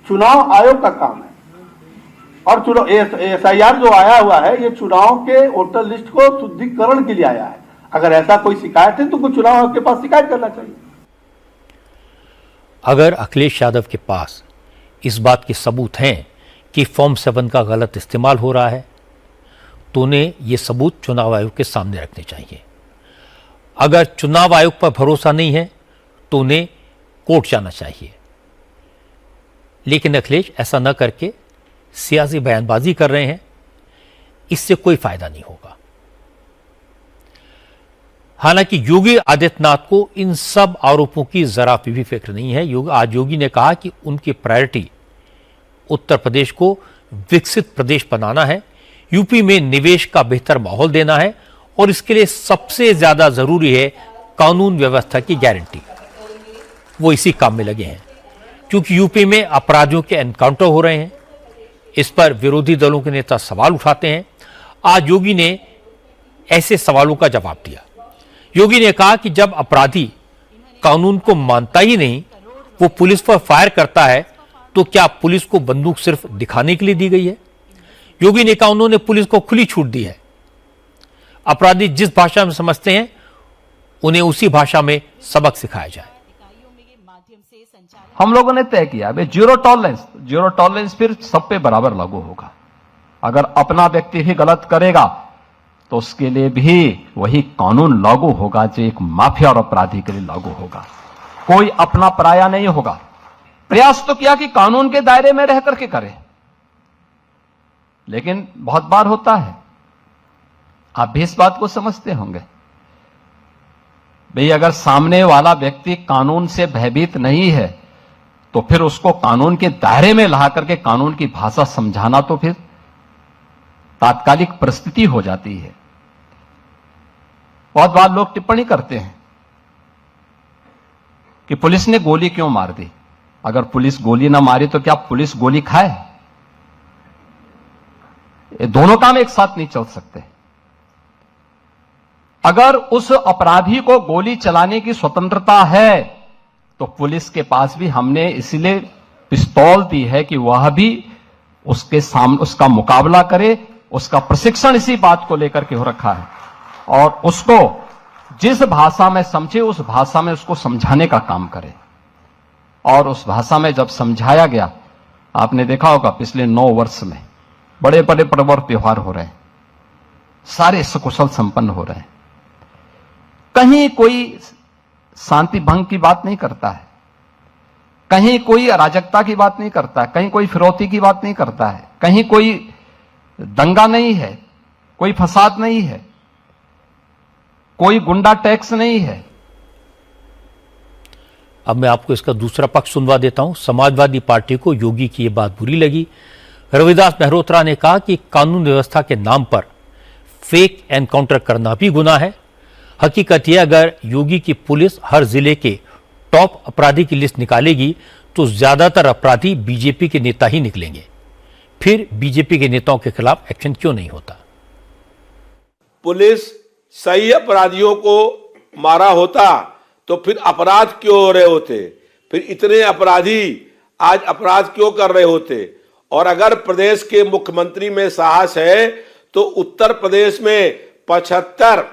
चुनाव आयोग का काम है। और चुनाव एसआईआर जो आया हुआ है ये चुनाव के वोटर लिस्ट को शुद्धिकरण के लिए आया है। अगर ऐसा कोई शिकायत है तो कोई चुनाव आयोग के पास शिकायत करना चाहिए। अगर अखिलेश यादव के पास इस बात के सबूत हैं कि फॉर्म 7 का गलत इस्तेमाल हो रहा है तो उन्हें ये सबूत चुनाव आयोग के सामने रखने चाहिए। अगर चुनाव आयोग पर भरोसा नहीं है तो उन्हें कोर्ट जाना चाहिए। लेकिन अखिलेश ऐसा न करके सियासी बयानबाजी कर रहे हैं, इससे कोई फायदा नहीं होगा। हालांकि योगी आदित्यनाथ को इन सब आरोपों की जरा भी फिक्र नहीं है। आज योगी ने कहा कि उनकी प्रायोरिटी उत्तर प्रदेश को विकसित प्रदेश बनाना है, यूपी में निवेश का बेहतर माहौल देना है और इसके लिए सबसे ज्यादा जरूरी है कानून व्यवस्था की गारंटी। वो इसी काम में लगे हैं। क्योंकि यूपी में अपराधियों के एनकाउंटर हो रहे हैं, इस पर विरोधी दलों के नेता सवाल उठाते हैं। आज योगी ने ऐसे सवालों का जवाब दिया। योगी ने कहा कि जब अपराधी कानून को मानता ही नहीं, वो पुलिस पर फायर करता है, तो क्या पुलिस को बंदूक सिर्फ दिखाने के लिए दी गई है? योगी ने कहा उन्होंने पुलिस को खुली छूट दी है। अपराधी जिस भाषा में समझते हैं उन्हें उसी भाषा में सबक सिखाया जाए। हम लोगों ने तय किया भाई जीरो टॉलरेंस फिर सब पे बराबर लागू होगा। अगर अपना व्यक्ति भी गलत करेगा तो उसके लिए भी वही कानून लागू होगा जो एक माफिया और अपराधी के लिए लागू होगा। कोई अपना पराया नहीं होगा। प्रयास तो किया कि कानून के दायरे में रह करके करे, लेकिन बहुत बार होता है, आप भी इस बात को समझते होंगे, भाई अगर सामने वाला व्यक्ति कानून से भयभीत नहीं है तो फिर उसको कानून के दायरे में ला करके कानून की भाषा समझाना तो फिर तात्कालिक परिस्थिति हो जाती है। बहुत बार लोग टिप्पणी करते हैं कि पुलिस ने गोली क्यों मार दी। अगर पुलिस गोली ना मारी तो क्या पुलिस गोली खाए? ये दोनों काम एक साथ नहीं चल सकते। अगर उस अपराधी को गोली चलाने की स्वतंत्रता है तो पुलिस के पास भी हमने इसलिए पिस्तौल दी है कि वह भी उसके सामने उसका मुकाबला करे। उसका प्रशिक्षण इसी बात को लेकर के हो रखा है और उसको जिस भाषा में समझे उस भाषा में उसको समझाने का काम करे। और उस भाषा में जब समझाया गया, आपने देखा होगा पिछले 9 वर्ष में बड़े बड़े पर्व और त्योहार हो रहे हैं, सारे सकुशल संपन्न हो रहे हैं। कहीं कोई शांति भंग की बात नहीं करता है, कहीं कोई अराजकता की बात नहीं करता है, कहीं कोई फिरौती की बात नहीं करता है, कहीं कोई दंगा नहीं है, कोई फसाद नहीं है, कोई गुंडा टैक्स नहीं है। अब मैं आपको इसका दूसरा पक्ष सुनवा देता हूं। समाजवादी पार्टी को योगी की यह बात बुरी लगी। रविदास मेहरोत्रा ने कहा कि कानून व्यवस्था के नाम पर फेक एनकाउंटर करना भी गुनाह है। हकीकत यह, अगर योगी की पुलिस हर जिले के टॉप अपराधी की लिस्ट निकालेगी तो ज्यादातर अपराधी बीजेपी के नेता ही निकलेंगे। फिर बीजेपी के नेताओं के खिलाफ एक्शन क्यों नहीं होता? पुलिस सही अपराधियों को मारा होता तो फिर अपराध क्यों हो रहे होते? फिर इतने अपराधी आज अपराध क्यों कर रहे होते? और अगर प्रदेश के मुख्यमंत्री में साहस है तो उत्तर प्रदेश में 75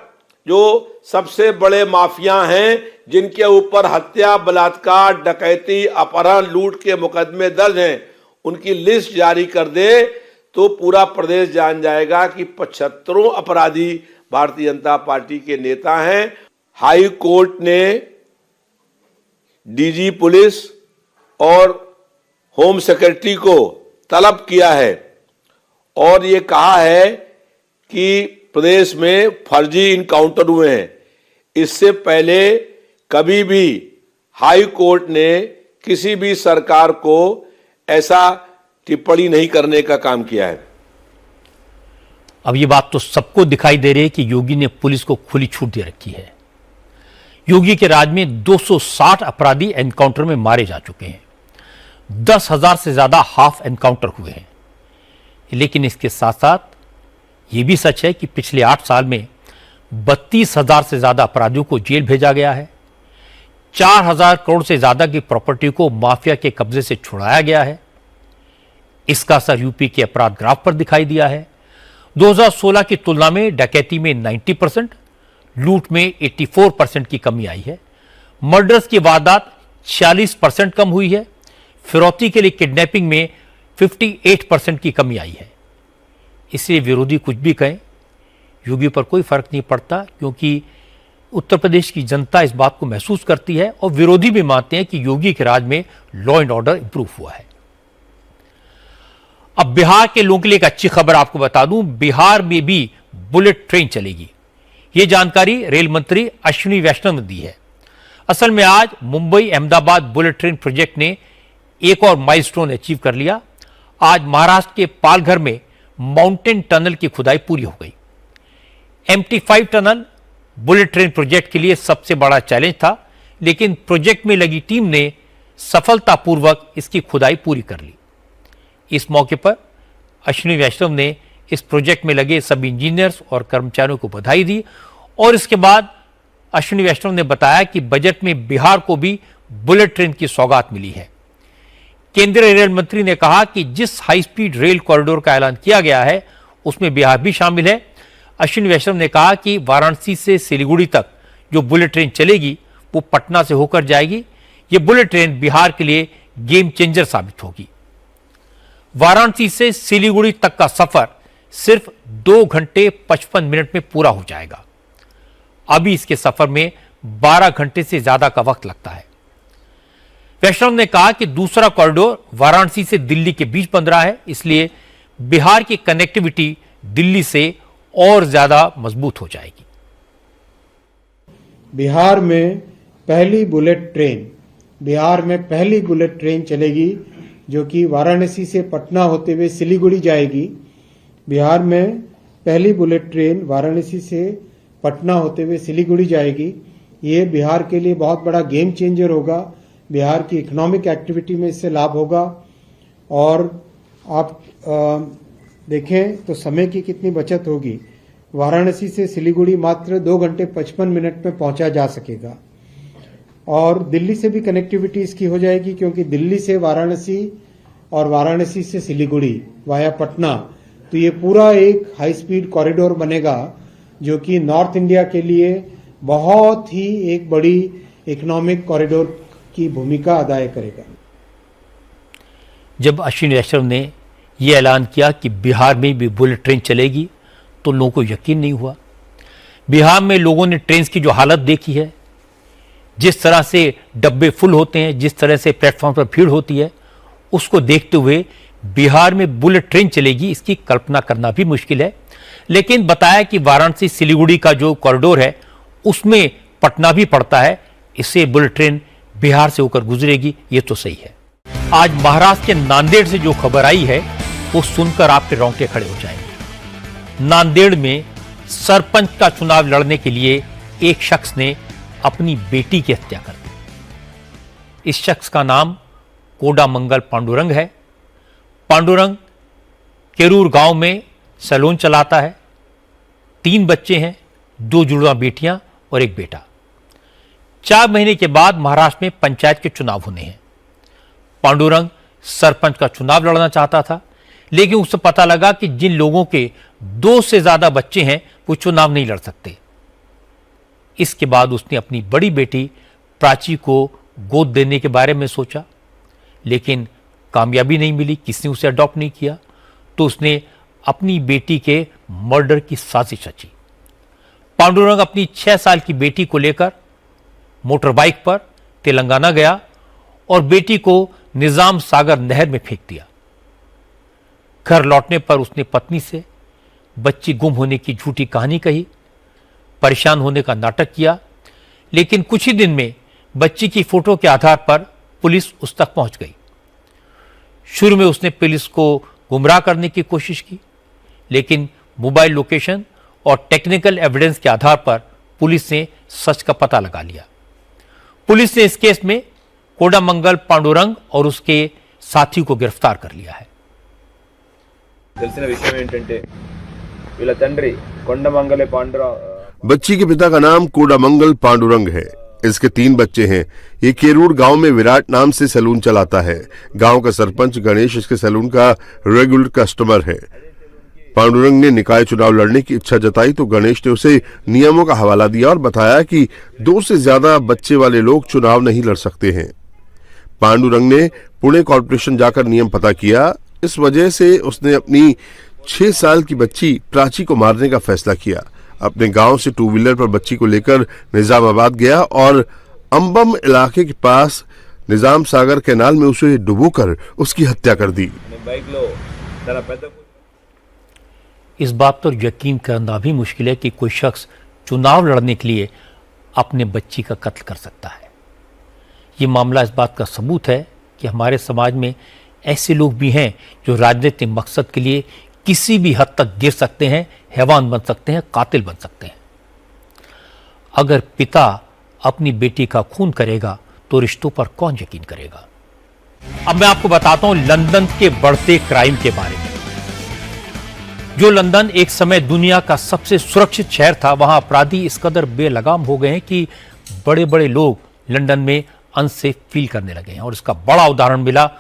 जो सबसे बड़े माफिया हैं, जिनके ऊपर हत्या, बलात्कार, डकैती, अपहरण, लूट के मुकदमे दर्ज हैं, उनकी लिस्ट जारी कर दे तो पूरा प्रदेश जान जाएगा कि 75 अपराधी भारतीय जनता पार्टी के नेता हैं। हाई कोर्ट ने डीजी पुलिस और होम सेक्रेटरी को तलब किया है और ये कहा है कि प्रदेश में फर्जी इनकाउंटर हुए हैं। इससे पहले कभी भी हाई कोर्ट ने किसी भी सरकार को ऐसा टिप्पणी नहीं करने का काम किया है। अब ये बात तो सबको दिखाई दे रही है कि योगी ने पुलिस को खुली छूट दे रखी है। योगी के राज में 260 अपराधी एनकाउंटर में मारे जा चुके हैं। 10,000 से ज्यादा हाफ एनकाउंटर हुए हैं। लेकिन इसके साथ साथ यह भी सच है कि पिछले 8 साल में 32,000 से ज्यादा अपराधियों को जेल भेजा गया है। 4,000 करोड़ से ज्यादा की प्रॉपर्टी को माफिया के कब्जे से छुड़ाया गया है। इसका असर यूपी के अपराध ग्राफ पर दिखाई दिया है। 2016 की तुलना में डकैती में 90%, लूट में 84% की कमी आई है। मर्डर्स की वारदात 46% कम हुई है। फिरौती के लिए किडनैपिंग में 58% की कमी आई है। इसलिए विरोधी कुछ भी कहें, योगी पर कोई फर्क नहीं पड़ता, क्योंकि उत्तर प्रदेश की जनता इस बात को महसूस करती है और विरोधी भी मानते हैं कि योगी के राज में लॉ एंड ऑर्डर इंप्रूव हुआ है। अब बिहार के लोगों के लिए एक अच्छी खबर आपको बता दूं, बिहार में भी बुलेट ट्रेन चलेगी। यह जानकारी रेल मंत्री अश्विनी वैष्णव ने दी है। असल में आज Mumbai Ahmedabad bullet train project ने एक और माइलस्टोन अचीव कर लिया। आज महाराष्ट्र के पालघर में माउंटेन टनल की खुदाई पूरी हो गई। MT5 tunnel bullet train project के लिए सबसे बड़ा चैलेंज था, लेकिन प्रोजेक्ट में लगी टीम ने सफलतापूर्वक इसकी खुदाई पूरी कर ली। इस मौके पर अश्विनी वैष्णव ने इस प्रोजेक्ट में लगे सभी इंजीनियर्स और कर्मचारियों को बधाई दी और इसके बाद अश्विनी वैष्णव ने बताया कि बजट में बिहार को भी बुलेट ट्रेन की सौगात मिली है। केंद्रीय रेल मंत्री ने कहा कि जिस हाई स्पीड रेल कॉरिडोर का ऐलान किया गया है उसमें बिहार भी शामिल है। अश्विनी वैष्णव ने कहा कि वाराणसी से सिलीगुड़ी तक जो बुलेट ट्रेन चलेगी वो पटना से होकर जाएगी। ये बुलेट ट्रेन बिहार के लिए गेम चेंजर साबित होगी। वाराणसी से सिलीगुड़ी तक का सफर सिर्फ 2 घंटे 55 मिनट में पूरा हो जाएगा। अभी इसके सफर में 12 घंटे से ज्यादा का वक्त लगता है। वैष्णव ने कहा कि दूसरा कॉरिडोर वाराणसी से दिल्ली के बीच बन रहा है, इसलिए बिहार की कनेक्टिविटी दिल्ली से और ज्यादा मजबूत हो जाएगी। बिहार में पहली बुलेट ट्रेन चलेगी जो कि वाराणसी से पटना होते हुए सिलीगुड़ी जाएगी। बिहार में पहली बुलेट ट्रेन वाराणसी से पटना होते हुए सिलीगुड़ी जाएगी। ये बिहार के लिए बहुत बड़ा गेम चेंजर होगा। बिहार की इकोनॉमिक एक्टिविटी में इससे लाभ होगा। और आप देखें तो समय की कितनी बचत होगी। वाराणसी से सिलीगुड़ी मात्र 2 घंटे 55 मिनट में पहुंचा जा सकेगा और दिल्ली से भी कनेक्टिविटी इसकी हो जाएगी, क्योंकि दिल्ली से वाराणसी और वाराणसी से सिलीगुड़ी वाया पटना, तो ये पूरा एक हाई स्पीड कॉरिडोर बनेगा जो कि नॉर्थ इंडिया के लिए बहुत ही एक बड़ी इकोनॉमिक कॉरिडोर की भूमिका अदा करेगा। जब अश्विनी वैष्णव ने यह ऐलान किया कि बिहार में भी बुलेट ट्रेन चलेगी तो लोगों को यकीन नहीं हुआ। बिहार में लोगों ने ट्रेन की जो हालत देखी है, जिस तरह से डब्बे फुल होते हैं, जिस तरह से प्लेटफॉर्म पर भीड़ होती है, उसको देखते हुए बिहार में बुलेट ट्रेन चलेगी इसकी कल्पना करना भी मुश्किल है। लेकिन बताया कि वाराणसी सिलीगुड़ी का जो कॉरिडोर है उसमें पटना भी पड़ता है, इससे बुलेट ट्रेन बिहार से होकर गुजरेगी, ये तो सही है। आज महाराष्ट्र के नांदेड़ से जो खबर आई है वो सुनकर आपके रोंगटे खड़े हो जाएंगे। नांदेड़ में सरपंच का चुनाव लड़ने के लिए एक शख्स ने अपनी बेटी की हत्या कर दी। इस शख्स का नाम कोडामंगल पांडुरंग है। पांडुरंग केरूर गांव में सैलून चलाता है। 3 बच्चे हैं, 2 जुड़वा बेटियां और 1 बेटा। 4 महीने के बाद महाराष्ट्र में पंचायत के चुनाव होने हैं। पांडुरंग सरपंच का चुनाव लड़ना चाहता था, लेकिन उसे पता लगा कि जिन लोगों के 2 से ज्यादा बच्चे हैं वो चुनाव नहीं लड़ सकते। इसके बाद उसने अपनी बड़ी बेटी प्राची को गोद देने के बारे में सोचा, लेकिन कामयाबी नहीं मिली, किसी ने उसे अडॉप्ट नहीं किया। तो उसने अपनी बेटी के मर्डर की साजिश रची। पांडुरंग अपनी 6 साल की बेटी को लेकर मोटर बाइक पर तेलंगाना गया और बेटी को निजाम सागर नहर में फेंक दिया। घर लौटने पर उसने पत्नी से बच्ची गुम होने की झूठी कहानी कही, परेशान होने का नाटक किया, लेकिन कुछ ही दिन में बच्ची की फोटो के आधार पर पुलिस उस तक पहुंच गई। शुरू में उसने पुलिस को गुमराह करने की कोशिश की, लेकिन मोबाइल लोकेशन और टेक्निकल एविडेंस के आधार पर पुलिस ने सच का पता लगा लिया। पुलिस ने इस केस में कोडामंगल पांडुरंग और उसके साथी को गिरफ्तार कर लिया है। बच्ची के पिता का नाम कोडामंगल पांडुरंग है। इसके 3 बच्चे हैं। ये केरूर गांव में विराट नाम से सैलून चलाता है। गांव का सरपंच गणेश इसके सैलून का रेगुलर कस्टमर है। पांडुरंग ने निकाय चुनाव लड़ने की इच्छा जताई तो गणेश ने उसे नियमों का हवाला दिया और बताया कि 2 से ज्यादा बच्चे वाले लोग चुनाव नहीं लड़ सकते हैं। पांडुरंग ने पुणे कॉर्पोरेशन जाकर नियम पता किया। इस वजह से उसने अपनी 6 साल की बच्ची प्राची को मारने का फैसला किया। अपने गांव से 2 व्हीलर पर बच्ची को लेकर निजामाबाद गया और अंबम इलाके के पास निजाम सागर कैनाल में उसे डुबोकर उसकी हत्या कर दी। इस बात पर यकीन करना भी मुश्किल है कि कोई शख्स चुनाव लड़ने के लिए अपने बच्ची का कत्ल कर सकता है। ये मामला इस बात का सबूत है कि हमारे समाज में ऐसे लोग भी हैं जो राजनीतिक मकसद के लिए किसी भी हद तक गिर सकते हैं, हैवान बन सकते हैं, कातिल बन सकते हैं। अगर पिता अपनी बेटी का खून करेगा तो रिश्तों पर कौन यकीन करेगा। अब मैं आपको बताता हूं लंदन के बढ़ते क्राइम के बारे में। जो लंदन एक समय दुनिया का सबसे सुरक्षित शहर था, वहां अपराधी इस कदर बेलगाम हो गए हैं कि बड़े बड़े लोग लंदन में अनसेफ फील करने लगे हैं। और इसका बड़ा उदाहरण मिला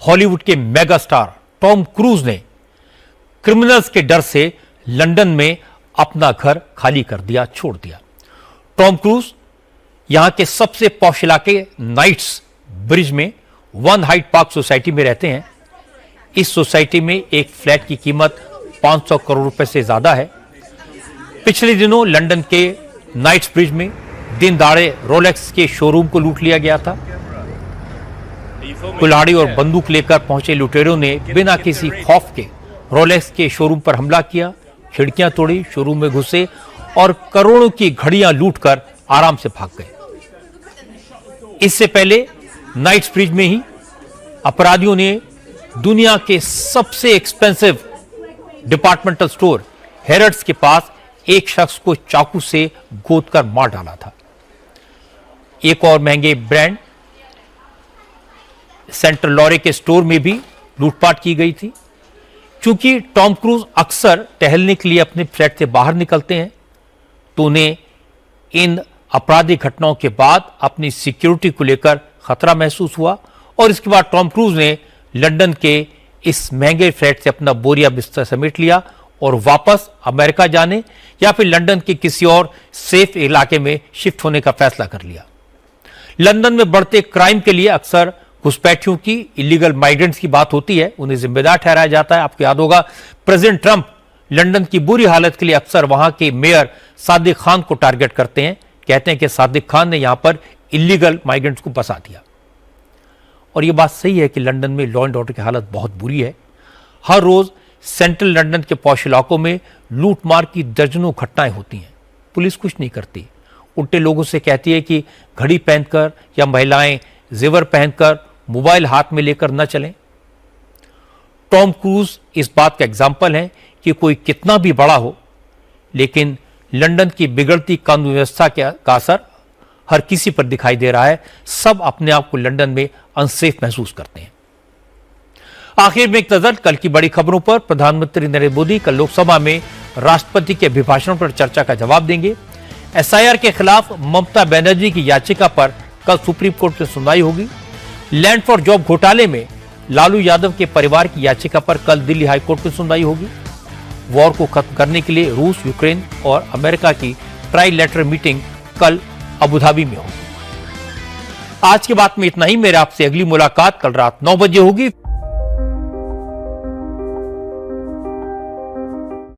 हॉलीवुड के मेगा स्टार टॉम क्रूज ने क्रिमिनल्स के डर से लंदन में अपना घर खाली कर दिया, छोड़ दिया। टॉम क्रूज यहां के सबसे पॉश इलाके नाइट्स ब्रिज में वन हाइट पार्क सोसाइटी में रहते हैं। इस सोसाइटी में एक फ्लैट की कीमत 500 करोड़ रुपए से ज्यादा है। पिछले दिनों लंदन के नाइट्स ब्रिज में दिन दहाड़े रोलेक्स के शोरूम को लूट लिया गया था। कुल्हाड़ी और बंदूक लेकर पहुंचे लुटेरों ने बिना किसी खौफ के रोलेक्स के शोरूम पर हमला किया, खिड़कियां तोड़ी, शोरूम में घुसे और करोड़ों की घड़ियां लूटकर आराम से भाग गए। इससे पहले नाइट्स ब्रिज में ही अपराधियों ने दुनिया के सबसे एक्सपेंसिव डिपार्टमेंटल स्टोर हैरड्स के पास एक शख्स को चाकू से गोदकर मार डाला था। एक और महंगे ब्रांड सेंट्रल लॉरे के स्टोर में भी लूटपाट की गई थी। क्योंकि टॉम क्रूज अक्सर टहलने के लिए अपने फ्लैट से बाहर निकलते हैं, तो उन्हें इन आपराधिक घटनाओं के बाद अपनी सिक्योरिटी को लेकर खतरा महसूस हुआ और इसके बाद टॉम क्रूज ने लंदन के इस महंगे फ्लैट से अपना बोरिया बिस्तर समेट लिया और वापस अमेरिका जाने या फिर लंदन के किसी और सेफ इलाके में शिफ्ट होने का फैसला कर लिया। लंदन में बढ़ते क्राइम के लिए अक्सर घुसपैठियों की, इलीगल माइग्रेंट्स की बात होती है, उन्हें जिम्मेदार ठहराया जाता है। आपको याद होगा प्रेसिडेंट ट्रंप लंदन की बुरी हालत के लिए अक्सर वहां के मेयर सादिक खान को टारगेट करते हैं, कहते हैं कि सादिक खान ने यहां पर इलीगल माइग्रेंट्स को बसा दिया। और यह बात सही है कि लंदन में लॉ एंड ऑर्डर की हालत बहुत बुरी है। हर रोज सेंट्रल लंदन के पॉश इलाकों में लूटमार की दर्जनों घटनाएं होती हैं। पुलिस कुछ नहीं करती, उल्टे लोगों से कहती है कि घड़ी पहनकर या महिलाएं जेवर पहनकर मोबाइल हाथ में लेकर न चलें। टॉम क्रूज इस बात का एग्जाम्पल है कि कोई कितना भी बड़ा हो, लेकिन लंदन की बिगड़ती कानून व्यवस्था का असर हर किसी पर दिखाई दे रहा है। सब अपने आप को लंदन में अनसेफ महसूस करते हैं। आखिर में एक नजर कल की बड़ी खबरों पर। प्रधानमंत्री नरेंद्र मोदी कल लोकसभा में राष्ट्रपति के अभिभाषण पर चर्चा का जवाब देंगे। एसआईआर के खिलाफ ममता बनर्जी की याचिका पर कल सुप्रीम कोर्ट में सुनवाई होगी। लैंड फॉर जॉब घोटाले में लालू यादव के परिवार की याचिका पर कल दिल्ली हाईकोर्ट में सुनवाई होगी। वॉर को खत्म करने के लिए रूस, यूक्रेन और अमेरिका की ट्राइलेटरल मीटिंग कल अबू धाबी में होगी। आज के बाद में इतना ही। मेरे आपसे अगली मुलाकात कल रात 9 बजे होगी।